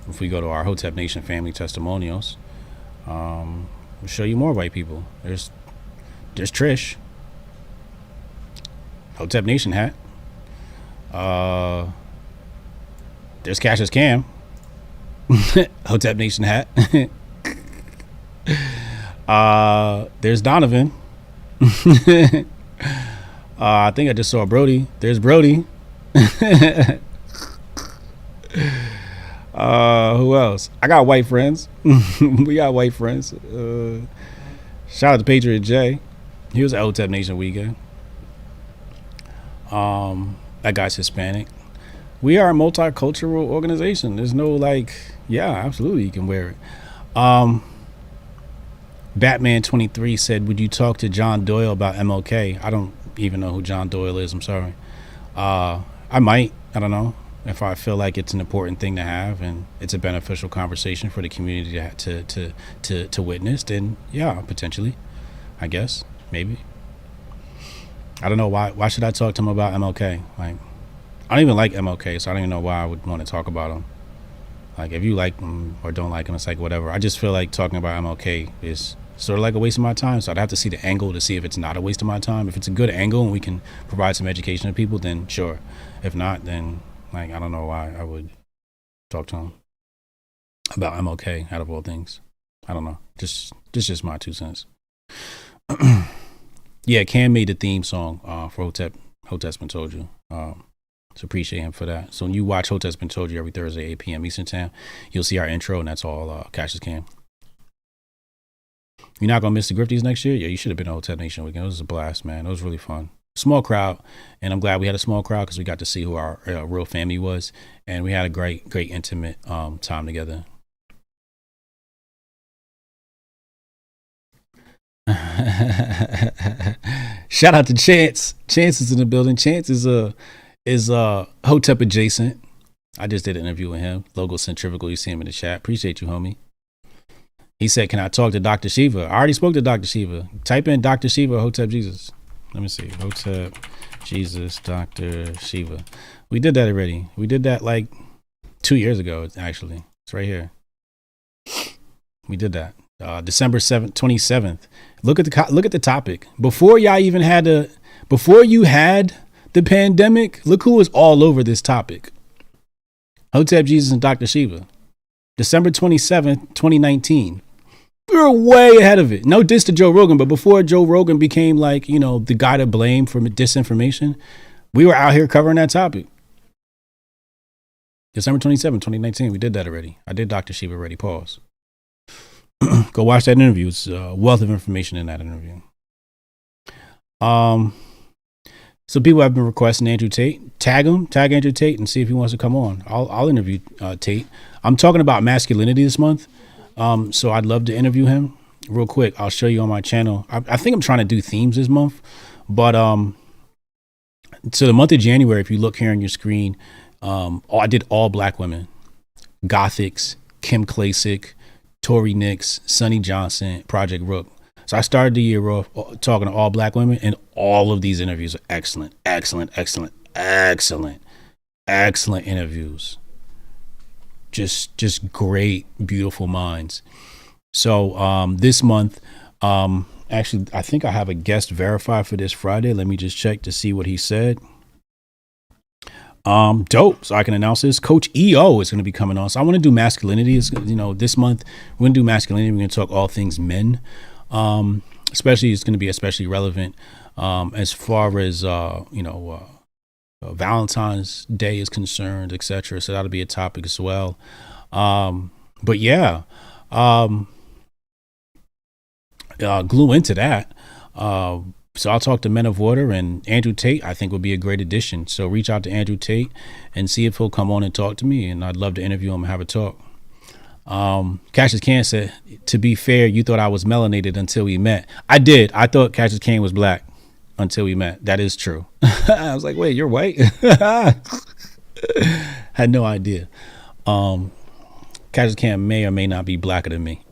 If we go to our Hotep Nation family testimonials, we'll show you more white people. There's Trish. Hotep Nation hat. There's Cassius Cam. Hotep Nation hat. There's Donovan. I think I just saw Brody. There's Brody. Who else? I got white friends. We got white friends. Shout out to Patriot J. He was at Hotep Nation weekend. That guy's Hispanic. We are a multicultural organization. There's no like, yeah, absolutely, you can wear it. Batman 23 said, would you talk to John Doyle about MLK? I don't even know who John Doyle is. I'm sorry. I might. I don't know if I feel like it's an important thing to have and it's a beneficial conversation for the community to witness. Then yeah, potentially, I guess, maybe. I don't know why should I talk to him about MLK? Like, I don't even like MLK, so I don't even know why I would want to talk about him. Like, if you like him or don't like him, it's like whatever. I just feel like talking about MLK is sort of like a waste of my time. So I'd have to see the angle to see if it's not a waste of my time. If it's a good angle and we can provide some education to people, then sure. If not, then like, I don't know why I would talk to him about MLK out of all things. I don't know. Just my 2 cents. Yeah, Cam made the theme song for Hotep's Been Told You. So appreciate him for that. So when you watch Hotep's Been Told You every Thursday, 8 p.m. Eastern Time, you'll see our intro, and that's all Cassius Cam. You're not going to miss the Grifties next year? Yeah, you should have been on Hotep Nation weekend. It was a blast, man. It was really fun. Small crowd, and I'm glad we had a small crowd because we got to see who our real family was, and we had a great intimate time together. Shout out to Chance. Chance is in the building. Chance is Hotep adjacent. I just did an interview with him. Logo Centrifugal. You see him in the chat. Appreciate you, homie. He said, can I talk to Dr. Shiva? I already spoke to Dr. Shiva. Type in Dr. Shiva, Hotep Jesus. Let me see. Hotep Jesus, Dr. Shiva. We did that already. We did that like 2 years ago, actually. It's right here. We did that. December 7th, 27th. Look at the topic. Before you had the pandemic, look who was all over this topic. Hotep Jesus and Dr. Shiva. December 27th, 2019. We were way ahead of it. No diss to Joe Rogan, but before Joe Rogan became like, the guy to blame for disinformation, we were out here covering that topic. December 27th, 2019. We did that already. I did Dr. Shiva already. Pause. Go watch that interview. It's a wealth of information in that interview. So people have been requesting Andrew Tate. Tag Andrew Tate and see if he wants to come on. I'll interview Tate. I'm talking about masculinity this month. So I'd love to interview him. Real quick, I'll show you on my channel. I think I'm trying to do themes this month. But so the month of January, if you look here on your screen, I did all black women. Gothics, Kim Klasick, Tori Nix, Sonny Johnson, Project Rook. So I started the year off talking to all black women, and all of these interviews are excellent interviews. Just great, beautiful minds. So this month, actually, I think I have a guest verified for this Friday. Let me just check to see what he said. Dope. So I can announce this. Coach EO is going to be coming on. So I want to do masculinity. This month we're going to do masculinity. We're going to talk all things men. Especially it's going to be especially relevant as far as Valentine's Day is concerned, etc. So that'll be a topic as well. But yeah, glue into that. So I'll talk to Men of Water, and Andrew Tate I think would be a great addition. So reach out to Andrew Tate and see if he'll come on and talk to me, and I'd love to interview him and have a talk. Cassius Can said, to be fair, you thought I was melanated until we met. I did. I thought Cassius Can was black until we met. That is true. I was like, wait, you're white? Had no idea. Cassius Can may or may not be blacker than me.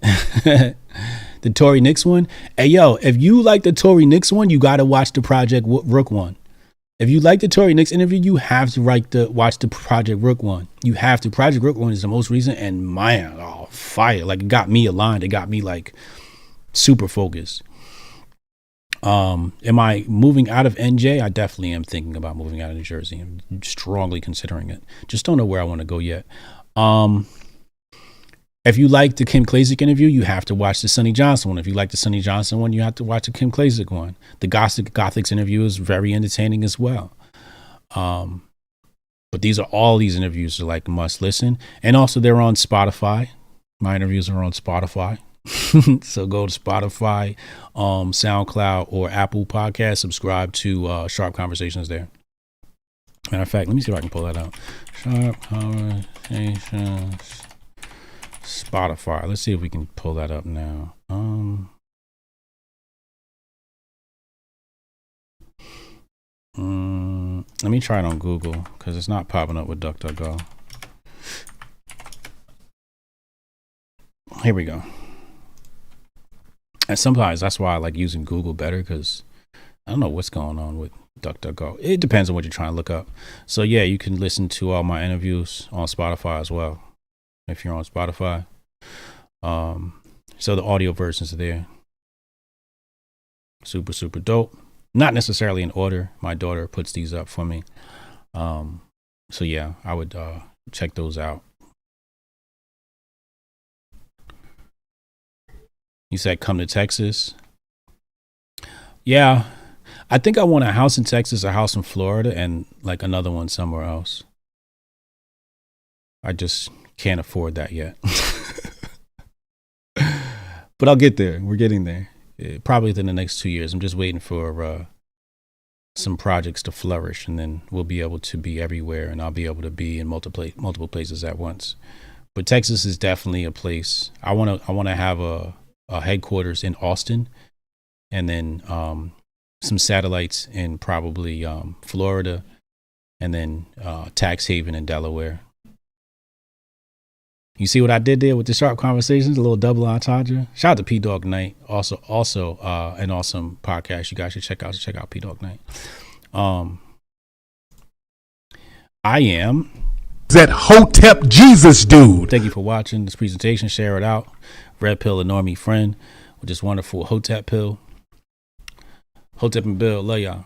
The Tory Nix one. Hey, yo, if you like the Tory Nix one, you got to watch the Project Rook one. If you like the Tory Nix interview, you have to watch the Project Rook one. You have to. Project Rook one is the most recent, and man, fire. Like, it got me aligned. It got me like super focused. Am I moving out of NJ? I definitely am thinking about moving out of New Jersey. I'm strongly considering it. Just don't know where I want to go yet. If you like the Kim Klasick interview, you have to watch the Sonny Johnson one. If you like the Sonny Johnson one, you have to watch the Kim Klasick one. The Gothics interview is very entertaining as well. But all these interviews are like must listen. And also they're on Spotify. My interviews are on Spotify. So go to Spotify, SoundCloud, or Apple Podcast. Subscribe to Sharp Conversations there. Matter of fact, let me see if I can pull that out. Sharp Conversations. Spotify. Let's see if we can pull that up now. Let me try it on Google because it's not popping up with DuckDuckGo. Here we go. And sometimes that's why I like using Google better, because I don't know what's going on with DuckDuckGo. It depends on what you're trying to look up. So yeah, you can listen to all my interviews on Spotify as well, if you're on Spotify. So the audio versions are there. Super, super dope. Not necessarily in order. My daughter puts these up for me. So yeah, I would check those out. You said come to Texas. Yeah, I think I want a house in Texas, a house in Florida, and like another one somewhere else. I just can't afford that yet. But I'll get there. We're getting there. Probably within the next 2 years. I'm just waiting for some projects to flourish, and then we'll be able to be everywhere, and I'll be able to be in multiple places at once. But Texas is definitely a place. I want to have a headquarters in Austin, and then some satellites in probably Florida, and then tax haven in Delaware. You see what I did there with the Sharp Conversations, a little double entendre. Shout out to P Dog Night, also an awesome podcast you guys should check out P Dog Night. I am that Hotep Jesus dude. Thank you for watching this presentation. Share it out. Red Pill, a normie friend with this wonderful Hotep pill. Hotep and Bill, love y'all.